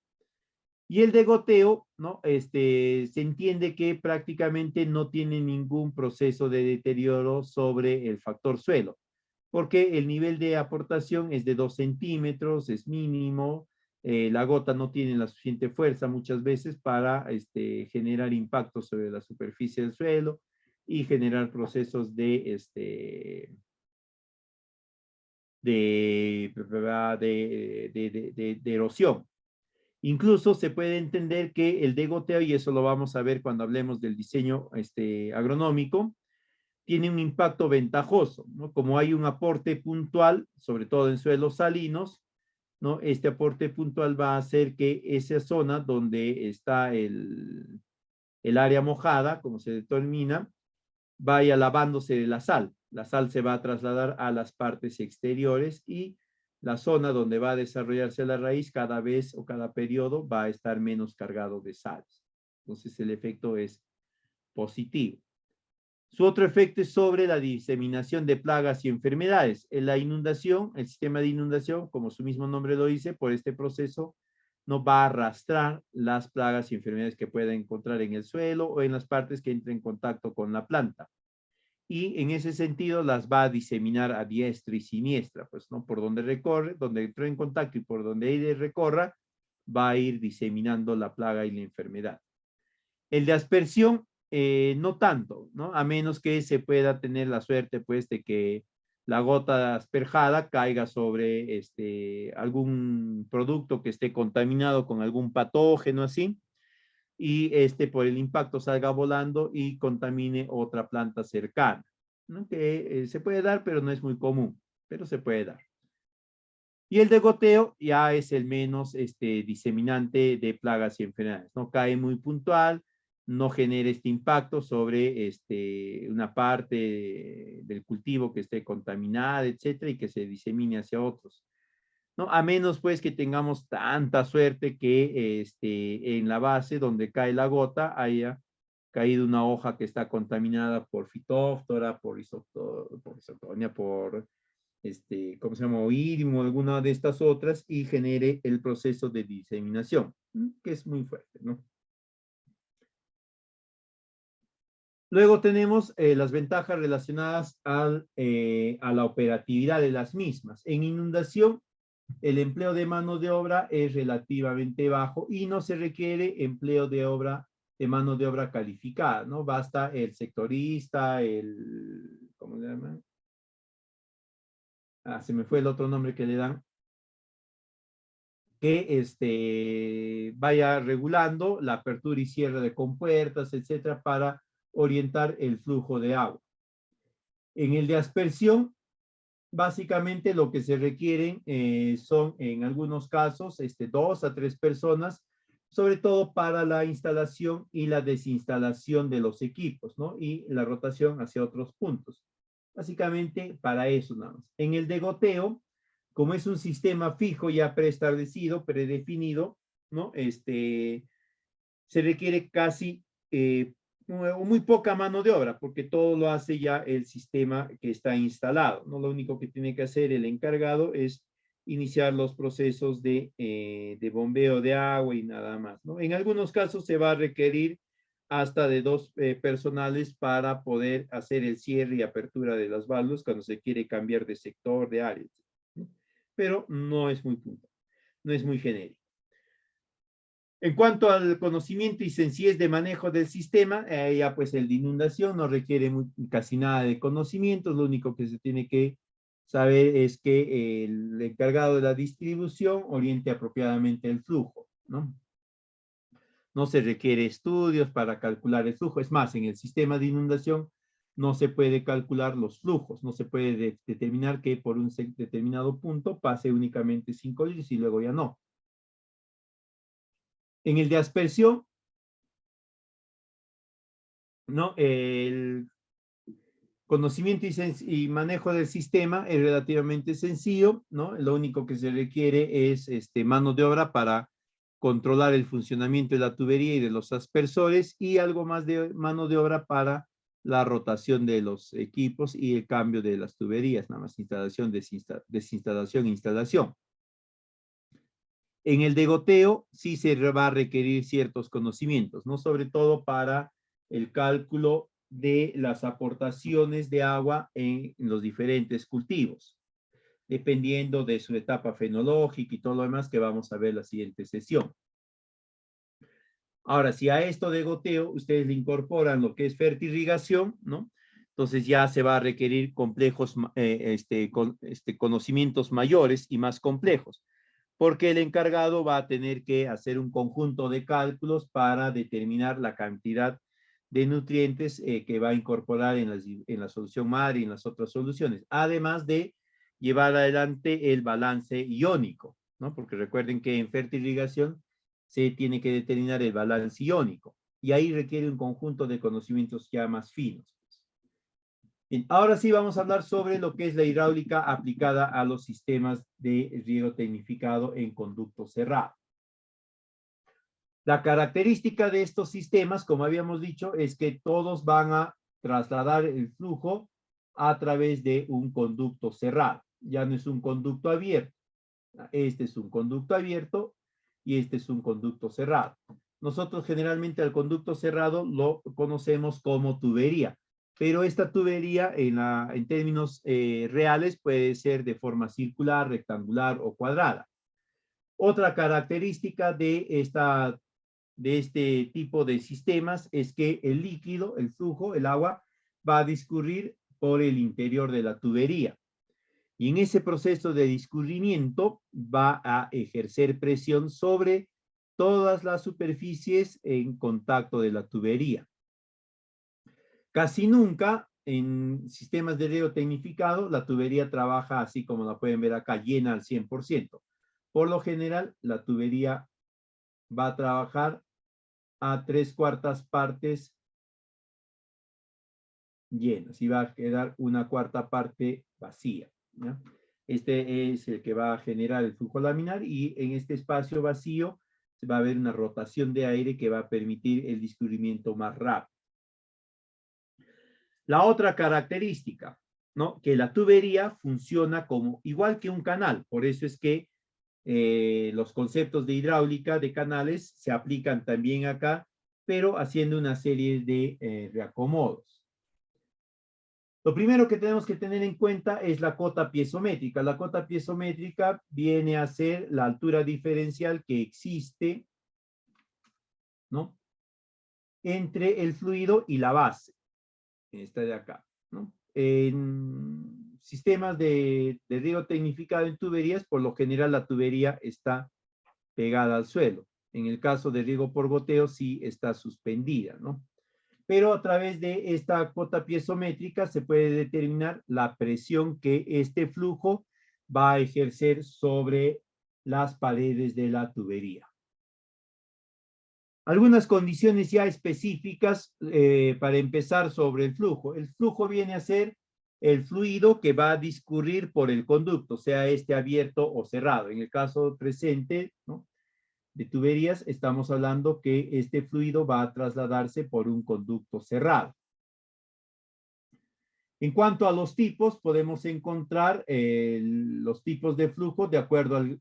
Y el de goteo, ¿no? Se entiende que prácticamente no tiene ningún proceso de deterioro sobre el factor suelo, porque el nivel de aportación es de 2 centímetros, es mínimo, la gota no tiene la suficiente fuerza muchas veces para generar impacto sobre la superficie del suelo y generar procesos de erosión. Incluso se puede entender que el degoteo, y eso lo vamos a ver cuando hablemos del diseño agronómico, tiene un impacto ventajoso, ¿no? Como hay un aporte puntual, sobre todo en suelos salinos, ¿no? Este aporte puntual va a hacer que esa zona donde está el área mojada, como se determina, vaya lavándose de la sal. La sal se va a trasladar a las partes exteriores y la zona donde va a desarrollarse la raíz cada vez o cada periodo va a estar menos cargado de sales. Entonces el efecto es positivo. Su otro efecto es sobre la diseminación de plagas y enfermedades. En la inundación, el sistema de inundación, como su mismo nombre lo dice, por este proceso no va a arrastrar las plagas y enfermedades que pueda encontrar en el suelo o en las partes que entren en contacto con la planta. Y en ese sentido las va a diseminar a diestra y siniestra, pues, ¿no? Por donde recorre, donde entró en contacto y por donde ella recorra, va a ir diseminando la plaga y la enfermedad. El de aspersión, no tanto, ¿no? A menos que se pueda tener la suerte, pues, de que la gota asperjada caiga sobre algún producto que esté contaminado con algún patógeno así, y por el impacto salga volando y contamine otra planta cercana, ¿no? Que se puede dar, pero no es muy común, pero se puede dar. Y el de goteo ya es el menos diseminante de plagas y enfermedades, ¿no? Cae muy puntual, no genere este impacto sobre una parte del cultivo que esté contaminada, etcétera, y que se disemine hacia otros. ¿No? A menos pues que tengamos tanta suerte que en la base donde cae la gota haya caído una hoja que está contaminada por fitóftora, por isotonia, por ¿cómo se llama? Oídium o alguna de estas otras y genere el proceso de diseminación, que es muy fuerte, ¿no? Luego tenemos las ventajas relacionadas a la operatividad de las mismas. En inundación, el empleo de mano de obra es relativamente bajo y no se requiere empleo de mano de obra calificada, ¿no? Basta el sectorista, ¿cómo se llama? Se me fue el otro nombre que le dan, que vaya regulando la apertura y cierre de compuertas, etcétera, para orientar el flujo de agua. En el de aspersión, básicamente lo que se requieren son, en algunos casos, 2 a 3 personas, sobre todo para la instalación y la desinstalación de los equipos, ¿no? Y la rotación hacia otros puntos. Básicamente para eso nada más. En el de goteo, como es un sistema fijo ya preestablecido, predefinido, ¿no? Se requiere casi muy poca mano de obra, porque todo lo hace ya el sistema que está instalado, ¿no? Lo único que tiene que hacer el encargado es iniciar los procesos de bombeo de agua y nada más, ¿no? En algunos casos se va a requerir hasta de 2 personales para poder hacer el cierre y apertura de las válvulas cuando se quiere cambiar de sector, de área, ¿no? Pero no es muy genérico. En cuanto al conocimiento y sencillez de manejo del sistema, ya pues el de inundación no requiere casi nada de conocimientos, lo único que se tiene que saber es que el encargado de la distribución oriente apropiadamente el flujo, ¿no? No se requiere estudios para calcular el flujo, es más, en el sistema de inundación no se puede calcular los flujos, no se puede determinar que por un determinado punto pase únicamente 5 litros y luego ya no. En el de aspersión, ¿no? El conocimiento y manejo del sistema es relativamente sencillo, ¿no? Lo único que se requiere es mano de obra para controlar el funcionamiento de la tubería y de los aspersores y algo más de mano de obra para la rotación de los equipos y el cambio de las tuberías, nada más instalación, desinstalación, instalación. En el de goteo sí se va a requerir ciertos conocimientos, ¿no? Sobre todo para el cálculo de las aportaciones de agua en los diferentes cultivos, dependiendo de su etapa fenológica y todo lo demás que vamos a ver en la siguiente sesión. Ahora, si a esto de goteo ustedes le incorporan lo que es fertirrigación, ¿no? Entonces ya se va a requerir complejos, conocimientos mayores y más complejos, porque el encargado va a tener que hacer un conjunto de cálculos para determinar la cantidad de nutrientes que va a incorporar en la solución madre y en las otras soluciones, además de llevar adelante el balance iónico, ¿no? Porque recuerden que en fertirrigación se tiene que determinar el balance iónico y ahí requiere un conjunto de conocimientos ya más finos. Bien, ahora sí vamos a hablar sobre lo que es la hidráulica aplicada a los sistemas de riego tecnificado en conducto cerrado. La característica de estos sistemas, como habíamos dicho, es que todos van a trasladar el flujo a través de un conducto cerrado. Ya no es un conducto abierto. Este es un conducto abierto y este es un conducto cerrado. Nosotros generalmente al conducto cerrado lo conocemos como tubería, pero esta tubería en términos reales puede ser de forma circular, rectangular o cuadrada. Otra característica de este tipo de sistemas es que el líquido, el flujo, el agua, va a discurrir por el interior de la tubería. Y en ese proceso de discurrimiento va a ejercer presión sobre todas las superficies en contacto de la tubería. Casi nunca en sistemas de riego tecnificado la tubería trabaja así como la pueden ver acá, llena al 100%. Por lo general, la tubería va a trabajar a 3/4 partes llenas y va a quedar 1/4 parte vacía, ¿ya? Este es el que va a generar el flujo laminar y en este espacio vacío va a haber una rotación de aire que va a permitir el discurrimiento más rápido. La otra característica, ¿no? Que la tubería funciona como igual que un canal, por eso es que los conceptos de hidráulica de canales se aplican también acá, pero haciendo una serie de reacomodos. Lo primero que tenemos que tener en cuenta es la cota piezométrica. La cota piezométrica viene a ser la altura diferencial que existe, ¿no? Entre el fluido y la base. Esta de acá, ¿no? En sistemas de riego tecnificado en tuberías, por lo general la tubería está pegada al suelo. En el caso de riego por goteo, sí está suspendida, ¿no? Pero a través de esta cota piezométrica se puede determinar la presión que este flujo va a ejercer sobre las paredes de la tubería. Algunas condiciones ya específicas para empezar sobre el flujo. El flujo viene a ser el fluido que va a discurrir por el conducto, sea este abierto o cerrado. En el caso presente, ¿no?, de tuberías, estamos hablando que este fluido va a trasladarse por un conducto cerrado. En cuanto a los tipos, podemos encontrar los tipos de flujo de acuerdo al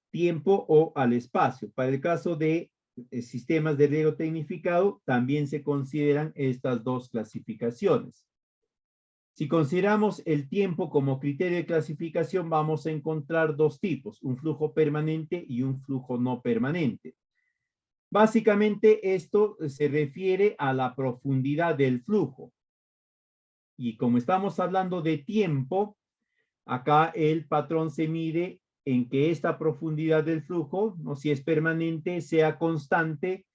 tiempo o al espacio. Para el caso de sistemas de riego tecnificado, también se consideran estas dos clasificaciones. Si consideramos el tiempo como criterio de clasificación, vamos a encontrar dos tipos, un flujo permanente y un flujo no permanente. Básicamente esto se refiere a la profundidad del flujo. Y como estamos hablando de tiempo, acá el patrón se mide en que esta profundidad del flujo, ¿no?, si es permanente, sea constante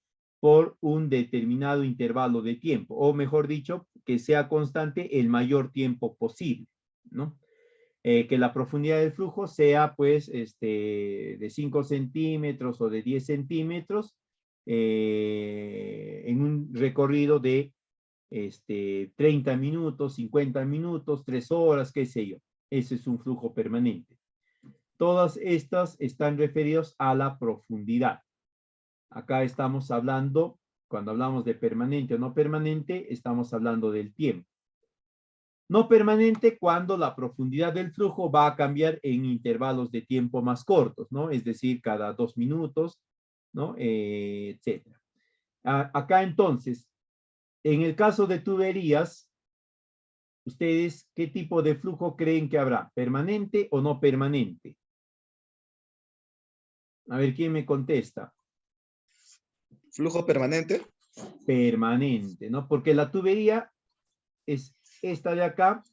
por un determinado intervalo de tiempo, o mejor dicho, que sea constante el mayor tiempo posible, ¿no? Que la profundidad del flujo sea, pues, de 5 centímetros o de 10 centímetros en un recorrido de 30 minutos, 50 minutos, 3 horas, qué sé yo. Ese es un flujo permanente. Todas estas están referidas a la profundidad. Acá estamos hablando, cuando hablamos de permanente o no permanente, estamos hablando del tiempo. No permanente cuando la profundidad del flujo va a cambiar en intervalos de tiempo más cortos, ¿no? Es decir, cada 2 minutos, ¿no? Etcétera. Acá entonces, en el caso de tuberías, ¿ustedes qué tipo de flujo creen que habrá? ¿Permanente o no permanente? A ver, ¿quién me contesta? ¿Flujo permanente? Permanente, ¿no? Porque la tubería es esta de acá.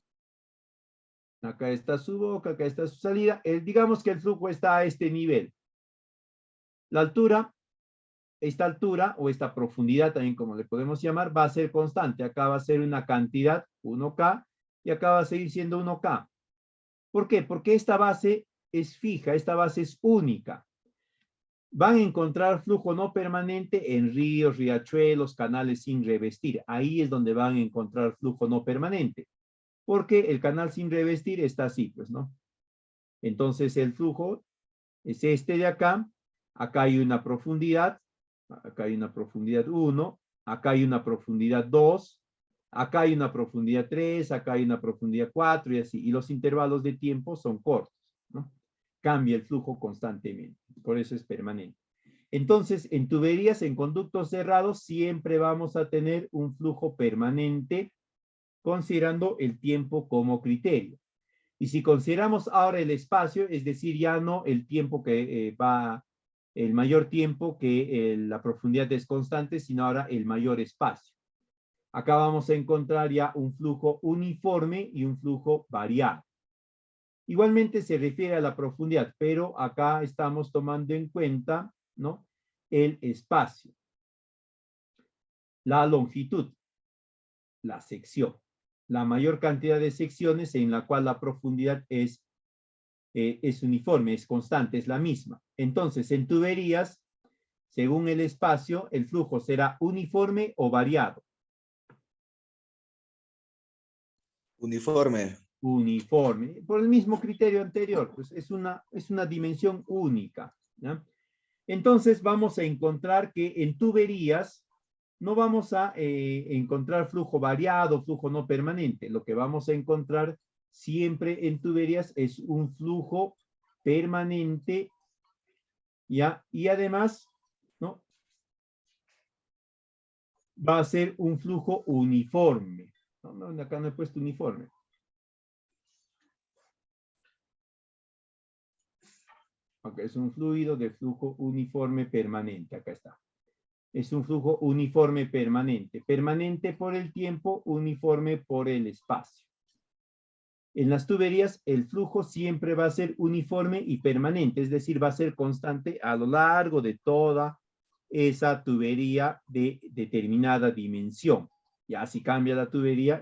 Acá está su boca, acá está su salida. Digamos que el flujo está a este nivel. La altura, esta altura o esta profundidad también como le podemos llamar, va a ser constante. Acá va a ser una cantidad, 1K, y acá va a seguir siendo 1K. ¿Por qué? Porque esta base es fija, esta base es única. Van a encontrar flujo no permanente en ríos, riachuelos, canales sin revestir. Ahí es donde van a encontrar flujo no permanente. Porque el canal sin revestir está así, pues, ¿no? Entonces el flujo es este de acá. Acá hay una profundidad. Acá hay una profundidad 1. Acá hay una profundidad 2. Acá hay una profundidad 3. Acá hay una profundidad 4 y así. Y los intervalos de tiempo son cortos, ¿no? Cambia el flujo constantemente. Por eso es permanente. Entonces, en tuberías, en conductos cerrados, siempre vamos a tener un flujo permanente considerando el tiempo como criterio. Y si consideramos ahora el espacio, es decir, ya no el tiempo que el mayor tiempo que la profundidad es constante, sino ahora el mayor espacio. Acá vamos a encontrar ya un flujo uniforme y un flujo variable. Igualmente se refiere a la profundidad, pero acá estamos tomando en cuenta, ¿no?, el espacio, la longitud, la sección, la mayor cantidad de secciones en la cual la profundidad es uniforme, es constante, es la misma. Entonces, en tuberías según el espacio, el flujo será uniforme o variado. Uniforme. Uniforme, por el mismo criterio anterior, pues es una dimensión única, ¿ya? Entonces vamos a encontrar que en tuberías no vamos a encontrar flujo variado, flujo no permanente. Lo que vamos a encontrar siempre en tuberías es un flujo permanente, ¿ya? Y además, ¿no? Va a ser un flujo uniforme. No, acá no he puesto uniforme. Ok, es un fluido de flujo uniforme permanente. Acá está. Es un flujo uniforme permanente. Permanente por el tiempo, uniforme por el espacio. En las tuberías, el flujo siempre va a ser uniforme y permanente, es decir, va a ser constante a lo largo de toda esa tubería de determinada dimensión. Ya si cambia la tubería,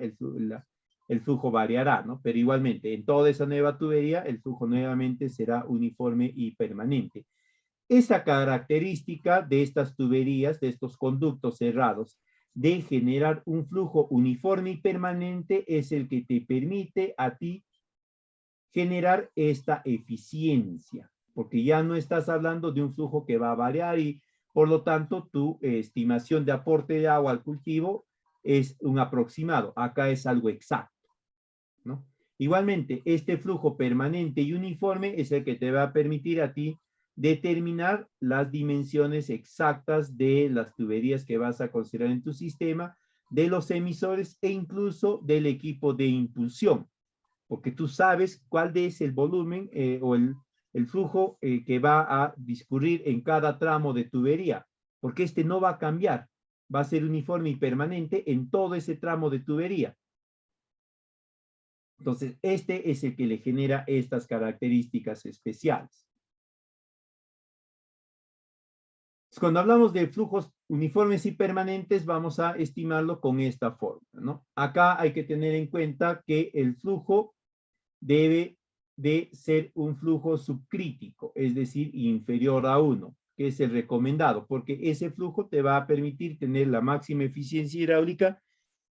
el flujo variará, ¿no? Pero igualmente, en toda esa nueva tubería, el flujo nuevamente será uniforme y permanente. Esa característica de estas tuberías, de estos conductos cerrados, de generar un flujo uniforme y permanente es el que te permite a ti generar esta eficiencia, porque ya no estás hablando de un flujo que va a variar y por lo tanto tu estimación de aporte de agua al cultivo es un aproximado, acá es algo exacto, ¿no? Igualmente, este flujo permanente y uniforme es el que te va a permitir a ti determinar las dimensiones exactas de las tuberías que vas a considerar en tu sistema, de los emisores e incluso del equipo de impulsión, porque tú sabes cuál es el volumen o el flujo que va a discurrir en cada tramo de tubería, porque este no va a cambiar, va a ser uniforme y permanente en todo ese tramo de tubería. Entonces, este es el que le genera estas características especiales. Cuando hablamos de flujos uniformes y permanentes, vamos a estimarlo con esta forma, ¿no? Acá hay que tener en cuenta que el flujo debe de ser un flujo subcrítico, es decir, inferior a 1, que es el recomendado, porque ese flujo te va a permitir tener la máxima eficiencia hidráulica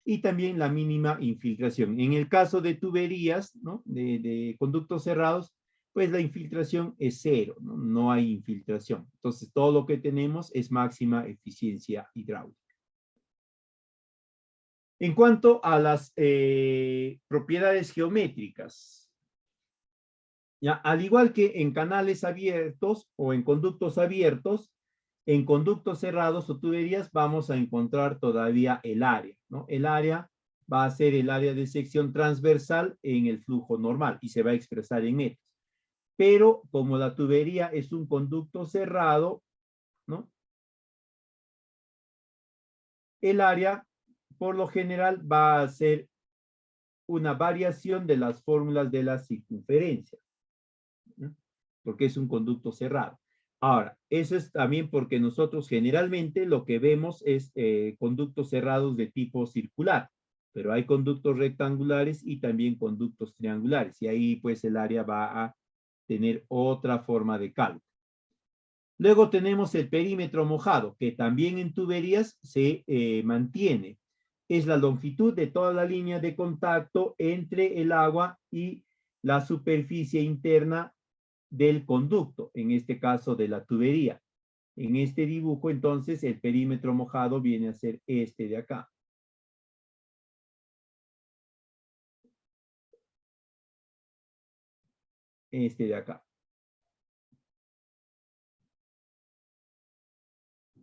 y también la mínima infiltración. En el caso de tuberías, ¿no? de conductos cerrados, pues la infiltración es 0, ¿no? No hay infiltración. Entonces, todo lo que tenemos es máxima eficiencia hidráulica. En cuanto a las propiedades geométricas, ya, al igual que en canales abiertos o en conductos abiertos, en conductos cerrados o tuberías vamos a encontrar todavía el área, ¿no? El área va a ser el área de sección transversal en el flujo normal y se va a expresar en metros. Pero como la tubería es un conducto cerrado, ¿no? El área, por lo general, va a ser una variación de las fórmulas de la circunferencia, ¿no? Porque es un conducto cerrado. Ahora, eso es también porque nosotros generalmente lo que vemos es conductos cerrados de tipo circular, pero hay conductos rectangulares y también conductos triangulares, y ahí pues el área va a tener otra forma de cálculo. Luego tenemos el perímetro mojado, que también en tuberías se mantiene. Es la longitud de toda la línea de contacto entre el agua y la superficie interna del conducto, en este caso de la tubería. En este dibujo, entonces, el perímetro mojado viene a ser este de acá. Este de acá.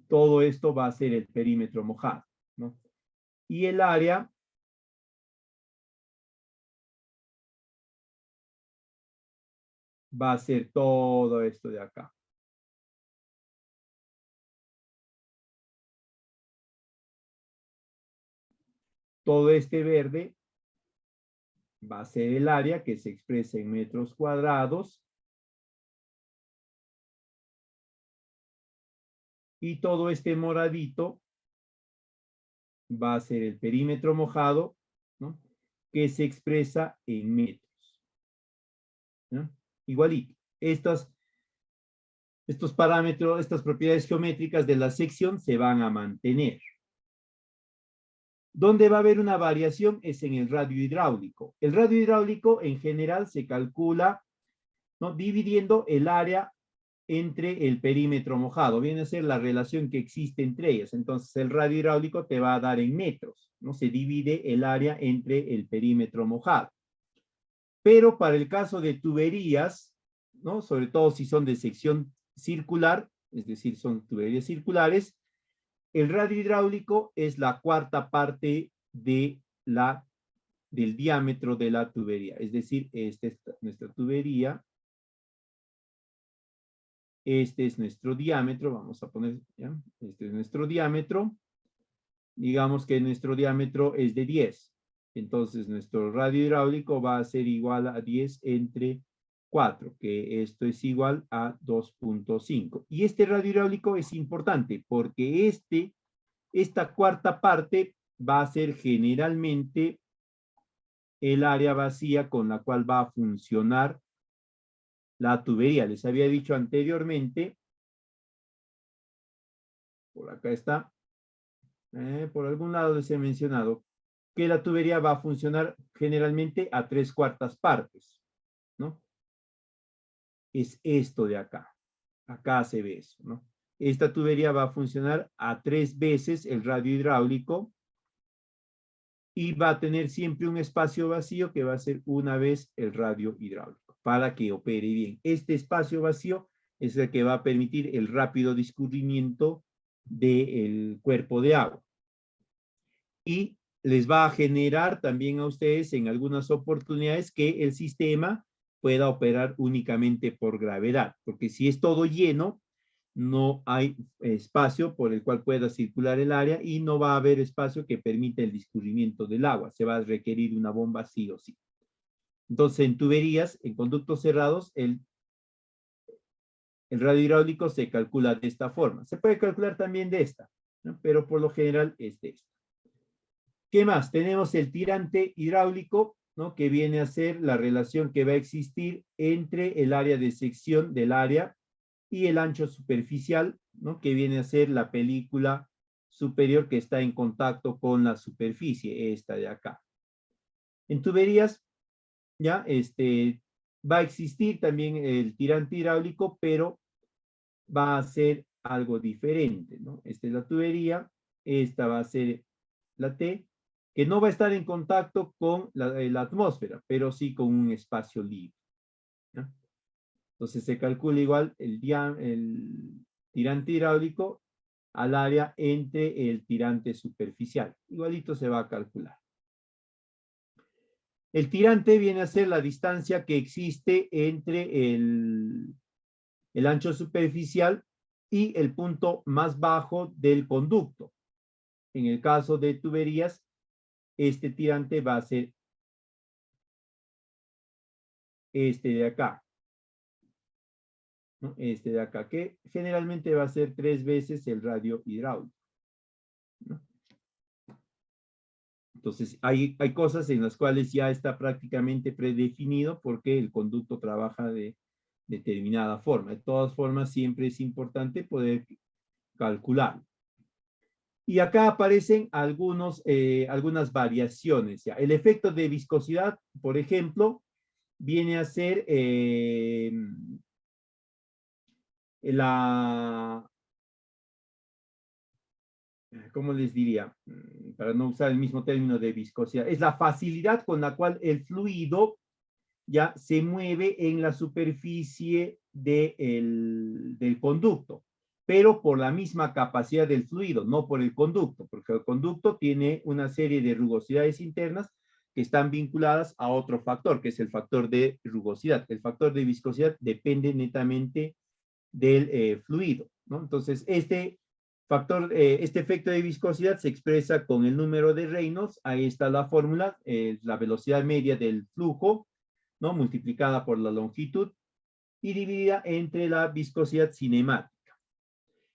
Todo esto va a ser el perímetro mojado, ¿no? Y el área va a ser todo esto de acá. Todo este verde va a ser el área que se expresa en metros cuadrados. Y todo este moradito va a ser el perímetro mojado, ¿no? Que se expresa en metros, ¿no? Igualito. estos parámetros, estas propiedades geométricas de la sección se van a mantener. Donde va a haber una variación es en el radio hidráulico. El radio hidráulico en general se calcula, ¿no?, dividiendo el área entre el perímetro mojado. Viene a ser la relación que existe entre ellas. Entonces el radio hidráulico te va a dar en metros, ¿no? Se divide el área entre el perímetro mojado. Pero para el caso de tuberías, ¿no?, sobre todo si son de sección circular, es decir, son tuberías circulares, el radio hidráulico es la cuarta parte del diámetro de la tubería. Es decir, esta es nuestra tubería. Este es nuestro diámetro. Vamos a poner, ¿ya? Este es nuestro diámetro. Digamos que nuestro diámetro es de 10. Entonces, nuestro radio hidráulico va a ser igual a 10 entre 4, que esto es igual a 2.5. Y este radio hidráulico es importante porque esta cuarta parte va a ser generalmente el área vacía con la cual va a funcionar la tubería. Les había dicho anteriormente, por acá está, por algún lado les he mencionado, que la tubería va a funcionar generalmente a 3/4 partes, ¿no? Es esto de acá. Acá se ve eso, ¿no? Esta tubería va a funcionar a 3 veces el radio hidráulico y va a tener siempre un espacio vacío que va a ser una vez el radio hidráulico para que opere bien. Este espacio vacío es el que va a permitir el rápido discurrimiento del cuerpo de agua. Y les va a generar también a ustedes en algunas oportunidades que el sistema pueda operar únicamente por gravedad, porque si es todo lleno, no hay espacio por el cual pueda circular el área y no va a haber espacio que permita el discurrimiento del agua. Se va a requerir una bomba sí o sí. Entonces, en tuberías, en conductos cerrados, el radio hidráulico se calcula de esta forma. Se puede calcular también de esta, ¿no? Pero por lo general es de esta. ¿Qué más? Tenemos el tirante hidráulico, ¿no?, que viene a ser la relación que va a existir entre el área de sección del área y el ancho superficial, ¿no?, que viene a ser la película superior que está en contacto con la superficie, esta de acá. En tuberías, ya, va a existir también el tirante hidráulico, pero va a ser algo diferente, ¿no? Esta es la tubería, esta va a ser la T, que no va a estar en contacto con la atmósfera, pero sí con un espacio libre, ¿no? Entonces se calcula igual el tirante hidráulico al área entre el tirante superficial. Igualito se va a calcular. El tirante viene a ser la distancia que existe entre el ancho superficial y el punto más bajo del conducto. En el caso de tuberías, este tirante va a ser este de acá, ¿no? Este de acá, que generalmente va a ser 3 veces el radio hidráulico, ¿no? Entonces, hay cosas en las cuales ya está prácticamente predefinido porque el conducto trabaja de determinada forma. De todas formas, siempre es importante poder calcular. Y acá aparecen algunas variaciones. ¿Ya? El efecto de viscosidad, por ejemplo, viene a ser ¿cómo les diría? Para no usar el mismo término de viscosidad. Es la facilidad con la cual el fluido ya se mueve en la superficie del conducto, pero por la misma capacidad del fluido, no por el conducto, porque el conducto tiene una serie de rugosidades internas que están vinculadas a otro factor, que es el factor de rugosidad. El factor de viscosidad depende netamente del fluido, ¿no? Entonces, este efecto de viscosidad se expresa con el número de Reynolds. Ahí está la fórmula, la velocidad media del flujo, ¿no?, multiplicada por la longitud y dividida entre la viscosidad cinemática.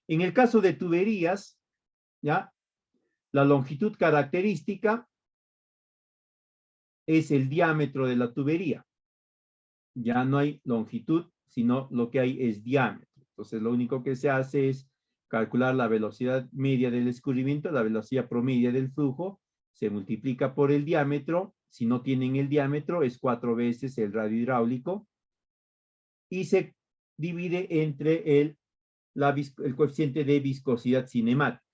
En el caso de tuberías, ¿ya?, la longitud característica es el diámetro de la tubería. Ya no hay longitud, sino lo que hay es diámetro. Entonces, lo único que se hace es calcular la velocidad media del escurrimiento, la velocidad promedia del flujo, se multiplica por el diámetro. Si no tienen el diámetro, es 4 veces el radio hidráulico y se divide entre el coeficiente de viscosidad cinemática.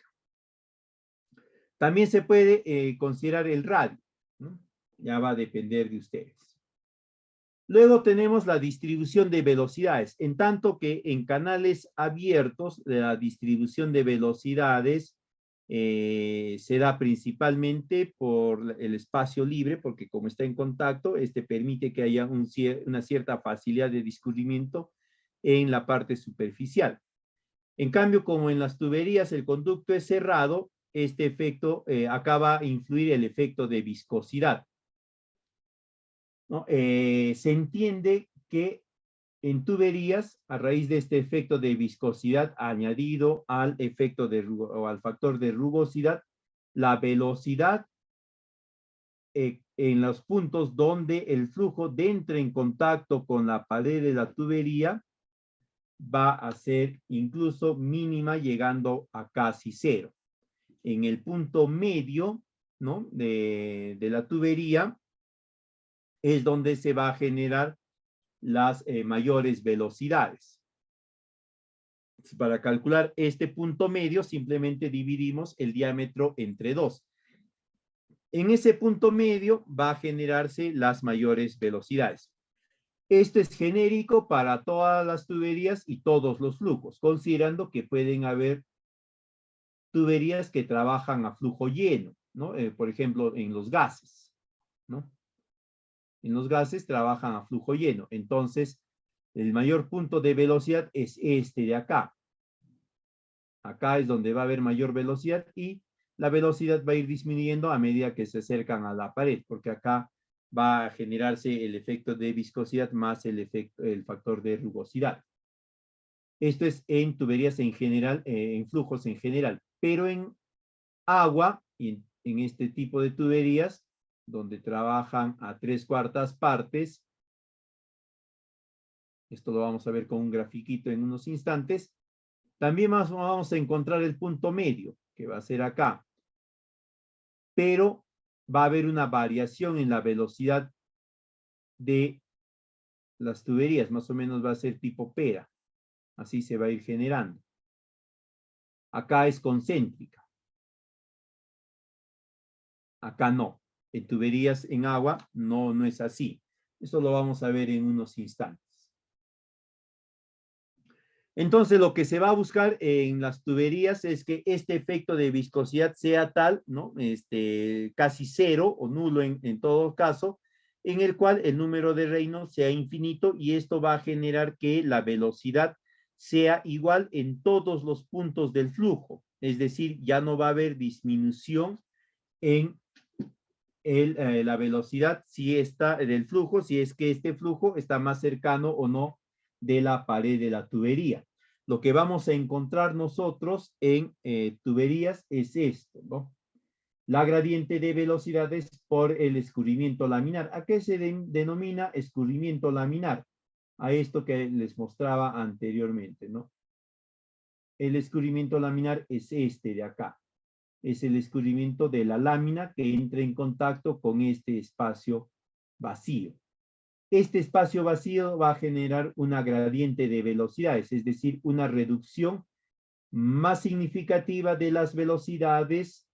También se puede considerar el radio, ¿no? Ya va a depender de ustedes. Luego tenemos la distribución de velocidades, en tanto que en canales abiertos la distribución de velocidades se da principalmente por el espacio libre, porque como está en contacto, este permite que haya una cierta facilidad de descubrimiento en la parte superficial. En cambio, como en las tuberías el conducto es cerrado, este efecto acaba a influir el efecto de viscosidad, ¿no? Se entiende que en tuberías, a raíz de este efecto de viscosidad añadido al efecto o al factor de rugosidad, la velocidad en los puntos donde el flujo entra en contacto con la pared de la tubería va a ser incluso mínima, llegando a casi cero. En el punto medio, ¿no?, de la tubería es donde se va a generar las mayores velocidades. Para calcular este punto medio, simplemente dividimos el diámetro entre 2. En ese punto medio va a generarse las mayores velocidades. Esto es genérico para todas las tuberías y todos los flujos, considerando que pueden haber tuberías que trabajan a flujo lleno, ¿no? Por ejemplo, en los gases, ¿no? En los gases trabajan a flujo lleno. Entonces, el mayor punto de velocidad es este de acá. Acá es donde va a haber mayor velocidad y la velocidad va a ir disminuyendo a medida que se acercan a la pared, porque acá va a generarse el efecto de viscosidad más el factor de rugosidad. Esto es en tuberías en general, en flujos en general, pero en agua, en este tipo de tuberías, donde trabajan a 3/4 partes, esto lo vamos a ver con un grafiquito en unos instantes, también vamos a encontrar el punto medio, que va a ser acá. Pero va a haber una variación en la velocidad de las tuberías, más o menos va a ser tipo pera. Así se va a ir generando. Acá es concéntrica. Acá no. En tuberías en agua no es así. Eso lo vamos a ver en unos instantes. Entonces, lo que se va a buscar en las tuberías es que este efecto de viscosidad sea tal, ¿no? Casi cero o nulo en todo caso, en el cual el número de Reynolds sea infinito y esto va a generar que la velocidad sea igual en todos los puntos del flujo. Es decir, ya no va a haber disminución en la velocidad del flujo, si es que este flujo está más cercano o no de la pared de la tubería. Lo que vamos a encontrar nosotros en tuberías es esto, ¿no? La gradiente de velocidades por el escurrimiento laminar. ¿A qué se denomina escurrimiento laminar? A esto que les mostraba anteriormente, ¿no? El escurrimiento laminar es este de acá. Es el escurrimiento de la lámina que entra en contacto con este espacio vacío. Este espacio vacío va a generar una gradiente de velocidades, es decir, una reducción más significativa de las velocidades,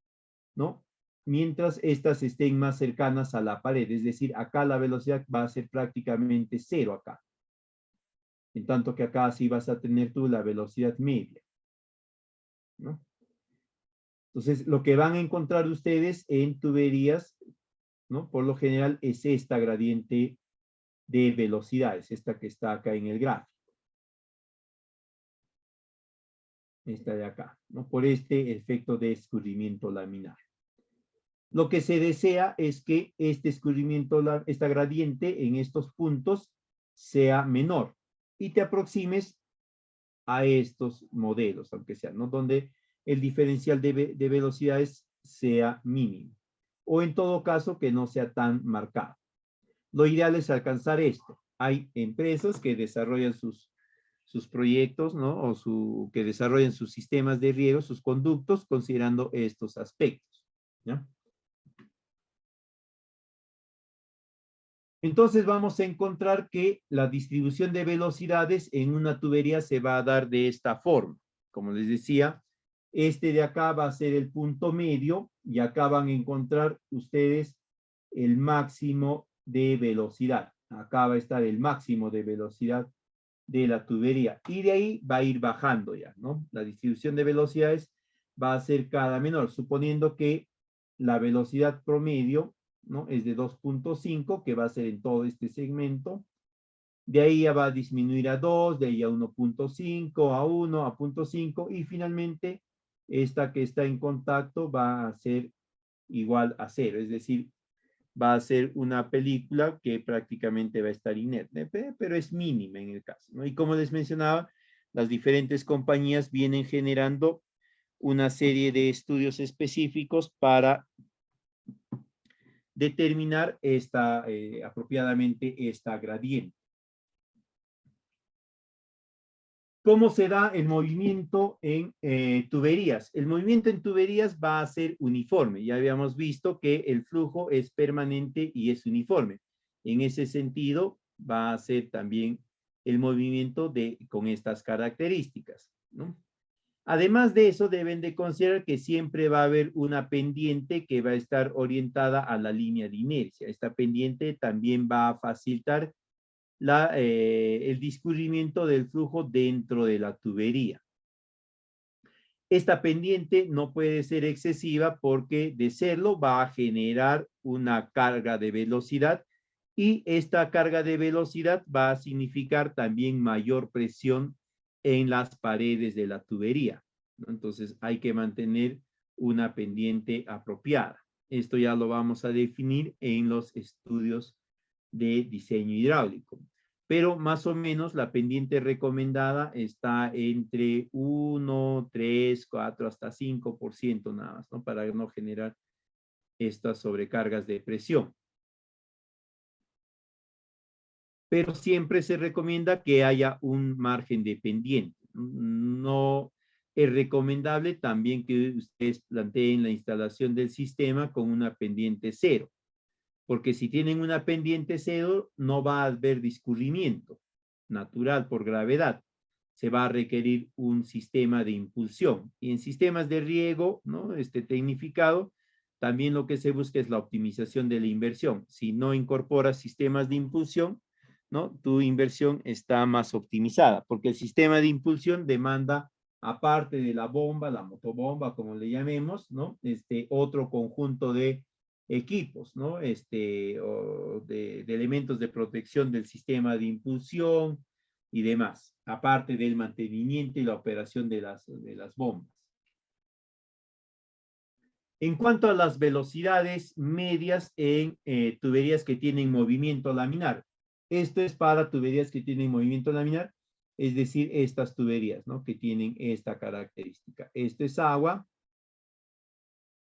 ¿no? Mientras estas estén más cercanas a la pared, es decir, acá la velocidad va a ser prácticamente cero acá. En tanto que acá sí vas a tener tú la velocidad media, ¿no? Entonces, lo que van a encontrar ustedes en tuberías, ¿no?, por lo general es esta gradiente de velocidades, esta que está acá en el gráfico. Esta de acá, ¿no? Por este efecto de escurrimiento laminar. Lo que se desea es que este escurrimiento, esta gradiente en estos puntos sea menor y te aproximes a estos modelos, aunque sea, ¿no?, donde el diferencial de velocidades sea mínimo. O en todo caso, que no sea tan marcado. Lo ideal es alcanzar esto. Hay empresas que desarrollan sus sus proyectos, ¿no? O que desarrollen sus sistemas de riego, sus conductos, considerando estos aspectos, ¿ya? Entonces vamos a encontrar que la distribución de velocidades en una tubería se va a dar de esta forma. Como les decía, este de acá va a ser el punto medio y acá van a encontrar ustedes el máximo de velocidad. Acá va a estar el máximo de velocidad de la tubería y de ahí va a ir bajando ya, ¿no? La distribución de velocidades va a ser cada menor, suponiendo que la velocidad promedio, ¿no? Es de 2.5, que va a ser en todo este segmento. De ahí ya va a disminuir a 2, de ahí a 1.5, a 1, a 0.5 y finalmente esta que está en contacto va a ser igual a 0, es decir, va a ser una película que prácticamente va a estar inerte, pero es mínima en el caso, ¿no? Y como les mencionaba, las diferentes compañías vienen generando una serie de estudios específicos para determinar apropiadamente esta gradiente. ¿Cómo se da el movimiento en tuberías? El movimiento en tuberías va a ser uniforme. Ya habíamos visto que el flujo es permanente y es uniforme. En ese sentido, va a ser también el movimiento con estas características, ¿no? Además de eso, deben de considerar que siempre va a haber una pendiente que va a estar orientada a la línea de inercia. Esta pendiente también va a facilitar el discurrimiento del flujo dentro de la tubería. Esta pendiente no puede ser excesiva porque de serlo va a generar una carga de velocidad y esta carga de velocidad va a significar también mayor presión en las paredes de la tubería, ¿no? Entonces hay que mantener una pendiente apropiada. Esto ya lo vamos a definir en los estudios de diseño hidráulico. Pero más o menos la pendiente recomendada está entre 1, 3, 4, hasta 5% nada más, ¿no? Para no generar estas sobrecargas de presión. Pero siempre se recomienda que haya un margen de pendiente. No es recomendable también que ustedes planteen la instalación del sistema con una pendiente cero, porque si tienen una pendiente cero, no va a haber discurrimiento natural por gravedad. Se va a requerir un sistema de impulsión. Y en sistemas de riego, ¿no? Tecnificado, también lo que se busca es la optimización de la inversión. Si no incorporas sistemas de impulsión, ¿no? Tu inversión está más optimizada, porque el sistema de impulsión demanda, aparte de la bomba, la motobomba, como le llamemos, ¿no? Otro conjunto de equipos, ¿no? O de elementos de protección del sistema de impulsión y demás, aparte del mantenimiento y la operación de las bombas. En cuanto a las velocidades medias en tuberías que tienen movimiento laminar, esto es para tuberías que tienen movimiento laminar, es decir, estas tuberías, ¿no? Que tienen esta característica. Esto es agua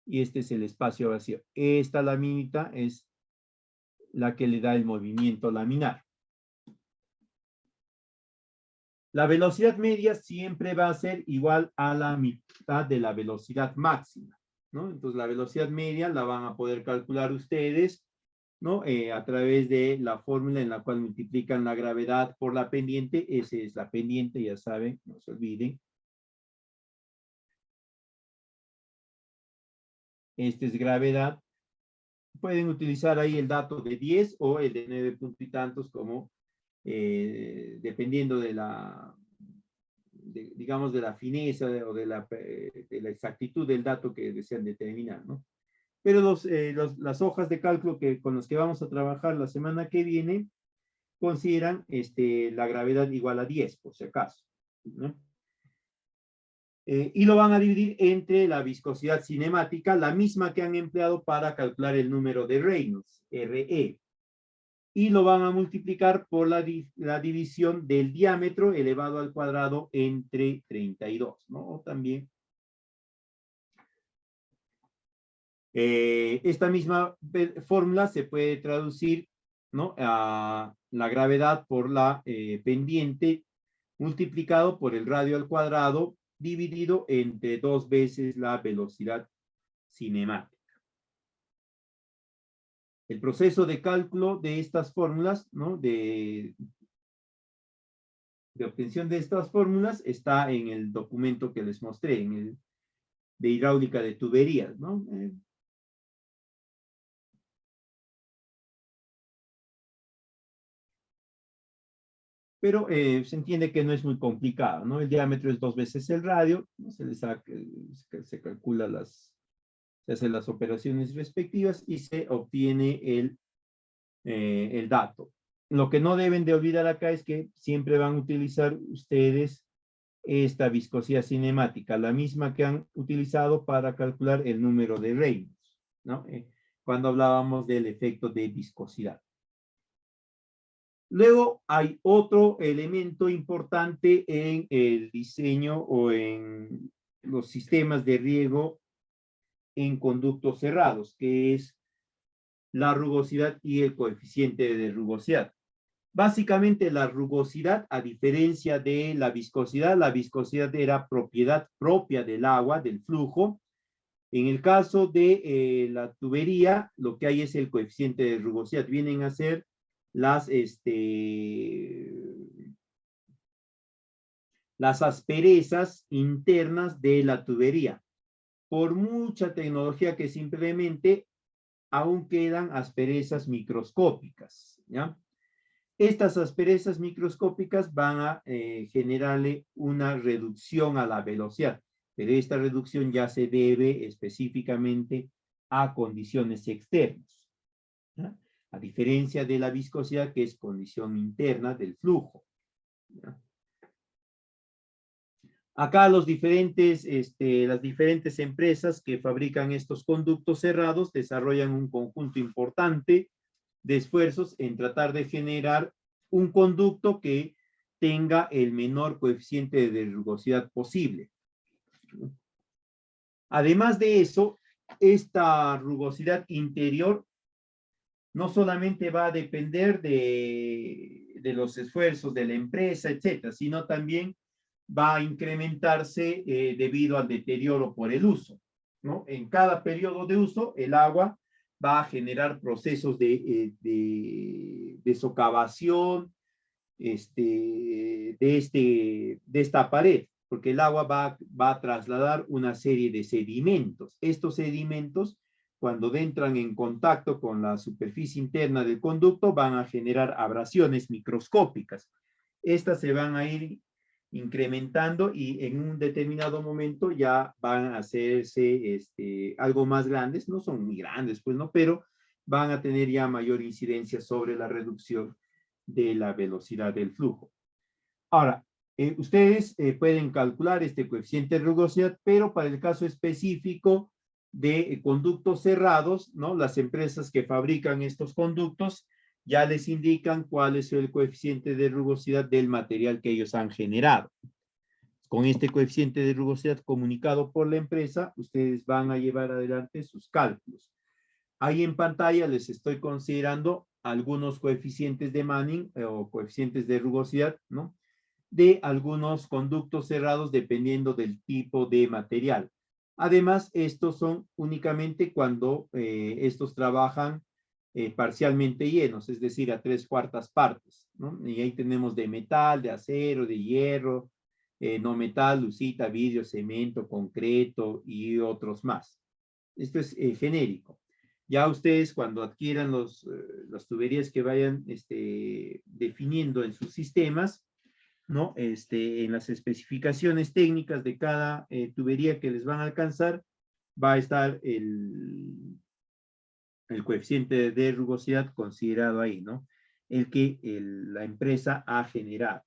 y este es el espacio vacío. Esta laminita es la que le da el movimiento laminar. La velocidad media siempre va a ser igual a la mitad de la velocidad máxima, ¿no? Entonces la velocidad media la van a poder calcular ustedes, ¿no? A través de la fórmula en la cual multiplican la gravedad por la pendiente. Esa es la pendiente, ya saben, no se olviden. Esta es gravedad. Pueden utilizar ahí el dato de 10 o el de 9 punto y tantos como dependiendo de digamos, de la fineza o de la exactitud del dato que desean determinar, ¿no? Pero las hojas de cálculo con las que vamos a trabajar la semana que viene consideran la gravedad igual a 10, por si acaso, ¿no? Y lo van a dividir entre la viscosidad cinemática, la misma que han empleado para calcular el número de Reynolds, RE. Y lo van a multiplicar por la división del diámetro elevado al cuadrado entre 32, ¿no? O también esta misma fórmula se puede traducir, ¿no? A la gravedad por la pendiente multiplicado por el radio al cuadrado, dividido entre 2 veces la velocidad cinemática. El proceso de cálculo de estas fórmulas, ¿no? de obtención de estas fórmulas está en el documento que les mostré, en el de hidráulica de tuberías, ¿no? Pero se entiende que no es muy complicado, ¿no? El diámetro es 2 veces el radio, ¿no? Se calcula se hacen las operaciones respectivas y se obtiene el dato. Lo que no deben de olvidar acá es que siempre van a utilizar ustedes esta viscosidad cinemática, la misma que han utilizado para calcular el número de Reynolds, ¿no? Cuando hablábamos del efecto de viscosidad. Luego hay otro elemento importante en el diseño o en los sistemas de riego en conductos cerrados, que es la rugosidad y el coeficiente de rugosidad. Básicamente la rugosidad, a diferencia de la viscosidad era propiedad propia del agua, del flujo. En el caso de la tubería, lo que hay es el coeficiente de rugosidad. Vienen a ser las asperezas internas de la tubería. Por mucha tecnología que se implemente, aún quedan asperezas microscópicas, ¿ya? Estas asperezas microscópicas van a generarle una reducción a la velocidad, pero esta reducción ya se debe específicamente a condiciones externas, ¿ya? A diferencia de la viscosidad, que es condición interna del flujo, ¿ya? Acá las diferentes empresas que fabrican estos conductos cerrados desarrollan un conjunto importante de esfuerzos en tratar de generar un conducto que tenga el menor coeficiente de rugosidad posible. Además de eso, esta rugosidad interior no solamente va a depender de los esfuerzos de la empresa, etcétera, sino también va a incrementarse debido al deterioro por el uso, ¿no? En cada periodo de uso, el agua va a generar procesos de socavación de esta pared, porque el agua va a trasladar una serie de sedimentos. Estos sedimentos, cuando entran en contacto con la superficie interna del conducto, van a generar abrasiones microscópicas. Estas se van a ir incrementando y en un determinado momento ya van a hacerse algo más grandes, no son muy grandes, pues no, pero van a tener ya mayor incidencia sobre la reducción de la velocidad del flujo. Ahora, ustedes pueden calcular este coeficiente de rugosidad, pero para el caso específico de conductos cerrados, ¿no? Las empresas que fabrican estos conductos ya les indican cuál es el coeficiente de rugosidad del material que ellos han generado. Con este coeficiente de rugosidad comunicado por la empresa, ustedes van a llevar adelante sus cálculos. Ahí en pantalla les estoy considerando algunos coeficientes de Manning o coeficientes de rugosidad, ¿no? De algunos conductos cerrados dependiendo del tipo de material. Además, estos son únicamente cuando estos trabajan parcialmente llenos, es decir, a 3/4 partes, ¿no? Y ahí tenemos de metal, de acero, de hierro, no metal, lucita, vidrio, cemento, concreto y otros más. Esto es genérico. Ya ustedes cuando adquieran las tuberías que vayan definiendo en sus sistemas, ¿no? En las especificaciones técnicas de cada tubería que les van a alcanzar, va a estar el coeficiente de rugosidad considerado ahí, ¿no? El que la empresa ha generado.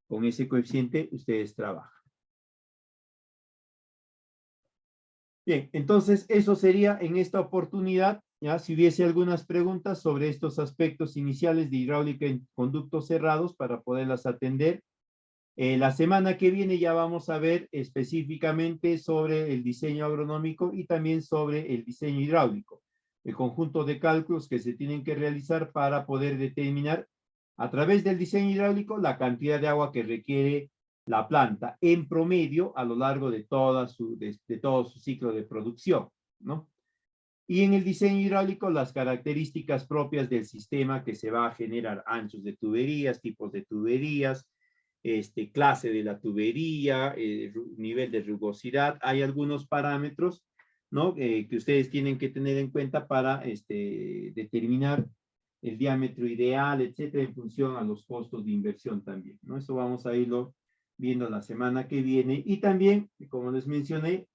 Con ese coeficiente ustedes trabajan. Bien, entonces eso sería en esta oportunidad, ya si hubiese algunas preguntas sobre estos aspectos iniciales de hidráulica en conductos cerrados para poderlas atender. La semana que viene ya vamos a ver específicamente sobre el diseño agronómico y también sobre el diseño hidráulico, el conjunto de cálculos que se tienen que realizar para poder determinar a través del diseño hidráulico la cantidad de agua que requiere la planta en promedio a lo largo de todo su ciclo de producción, ¿no? Y en el diseño hidráulico las características propias del sistema que se va a generar, anchos de tuberías, tipos de tuberías, clase de la tubería, nivel de rugosidad. Hay algunos parámetros, ¿no? Que ustedes tienen que tener en cuenta para determinar el diámetro ideal, etcétera, en función a los costos de inversión también, ¿no? Eso vamos a irlo viendo la semana que viene. Y también, como les mencioné,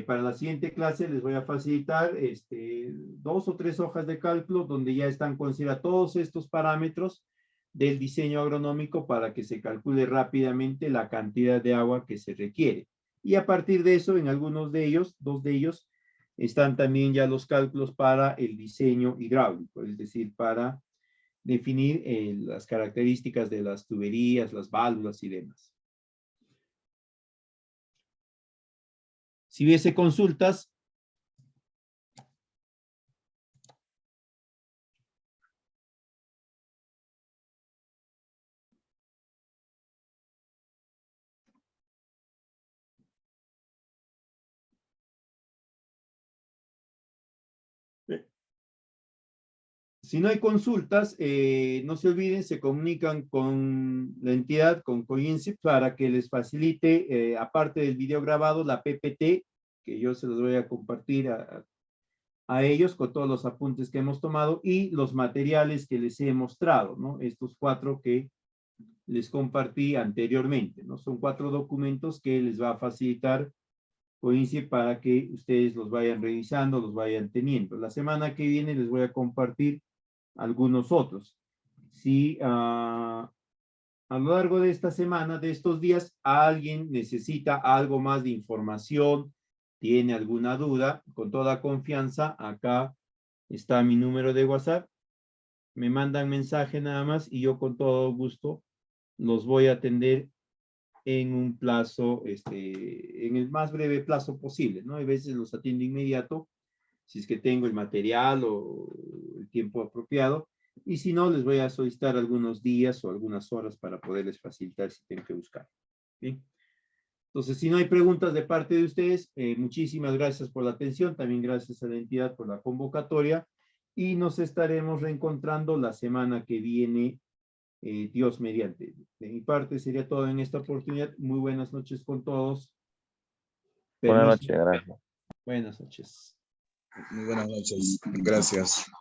para la siguiente clase les voy a facilitar 2 o 3 hojas de cálculo donde ya están considerados todos estos parámetros del diseño agronómico para que se calcule rápidamente la cantidad de agua que se requiere. Y a partir de eso, en algunos de ellos, 2 de ellos, están también ya los cálculos para el diseño hidráulico, es decir, para definir las características de las tuberías, las válvulas y demás. Si hubiese consultas. Si no hay consultas, no se olviden, se comunican con la entidad, con COINSIP, para que les facilite, aparte del video grabado, la PPT, que yo se los voy a compartir a ellos con todos los apuntes que hemos tomado y los materiales que les he mostrado, ¿no? Estos 4 que les compartí anteriormente, ¿no? Son 4 documentos que les va a facilitar COINSIP para que ustedes los vayan revisando, los vayan teniendo. La semana que viene les voy a compartir algunos otros. Si a lo largo de esta semana, de estos días, alguien necesita algo más de información, tiene alguna duda, con toda confianza, acá está mi número de WhatsApp, me mandan mensaje nada más y yo con todo gusto los voy a atender en un plazo, en el más breve plazo posible, ¿no? A veces los atiendo inmediato, si es que tengo el material o el tiempo apropiado, y si no, les voy a solicitar algunos días o algunas horas para poderles facilitar si tengo que buscar. ¿Bien? Entonces, si no hay preguntas de parte de ustedes, muchísimas gracias por la atención, también gracias a la entidad por la convocatoria, y nos estaremos reencontrando la semana que viene, Dios mediante. De mi parte sería todo en esta oportunidad. Muy buenas noches con todos. Buenas noches, gracias. Buenas noches. Muy buenas noches. Gracias.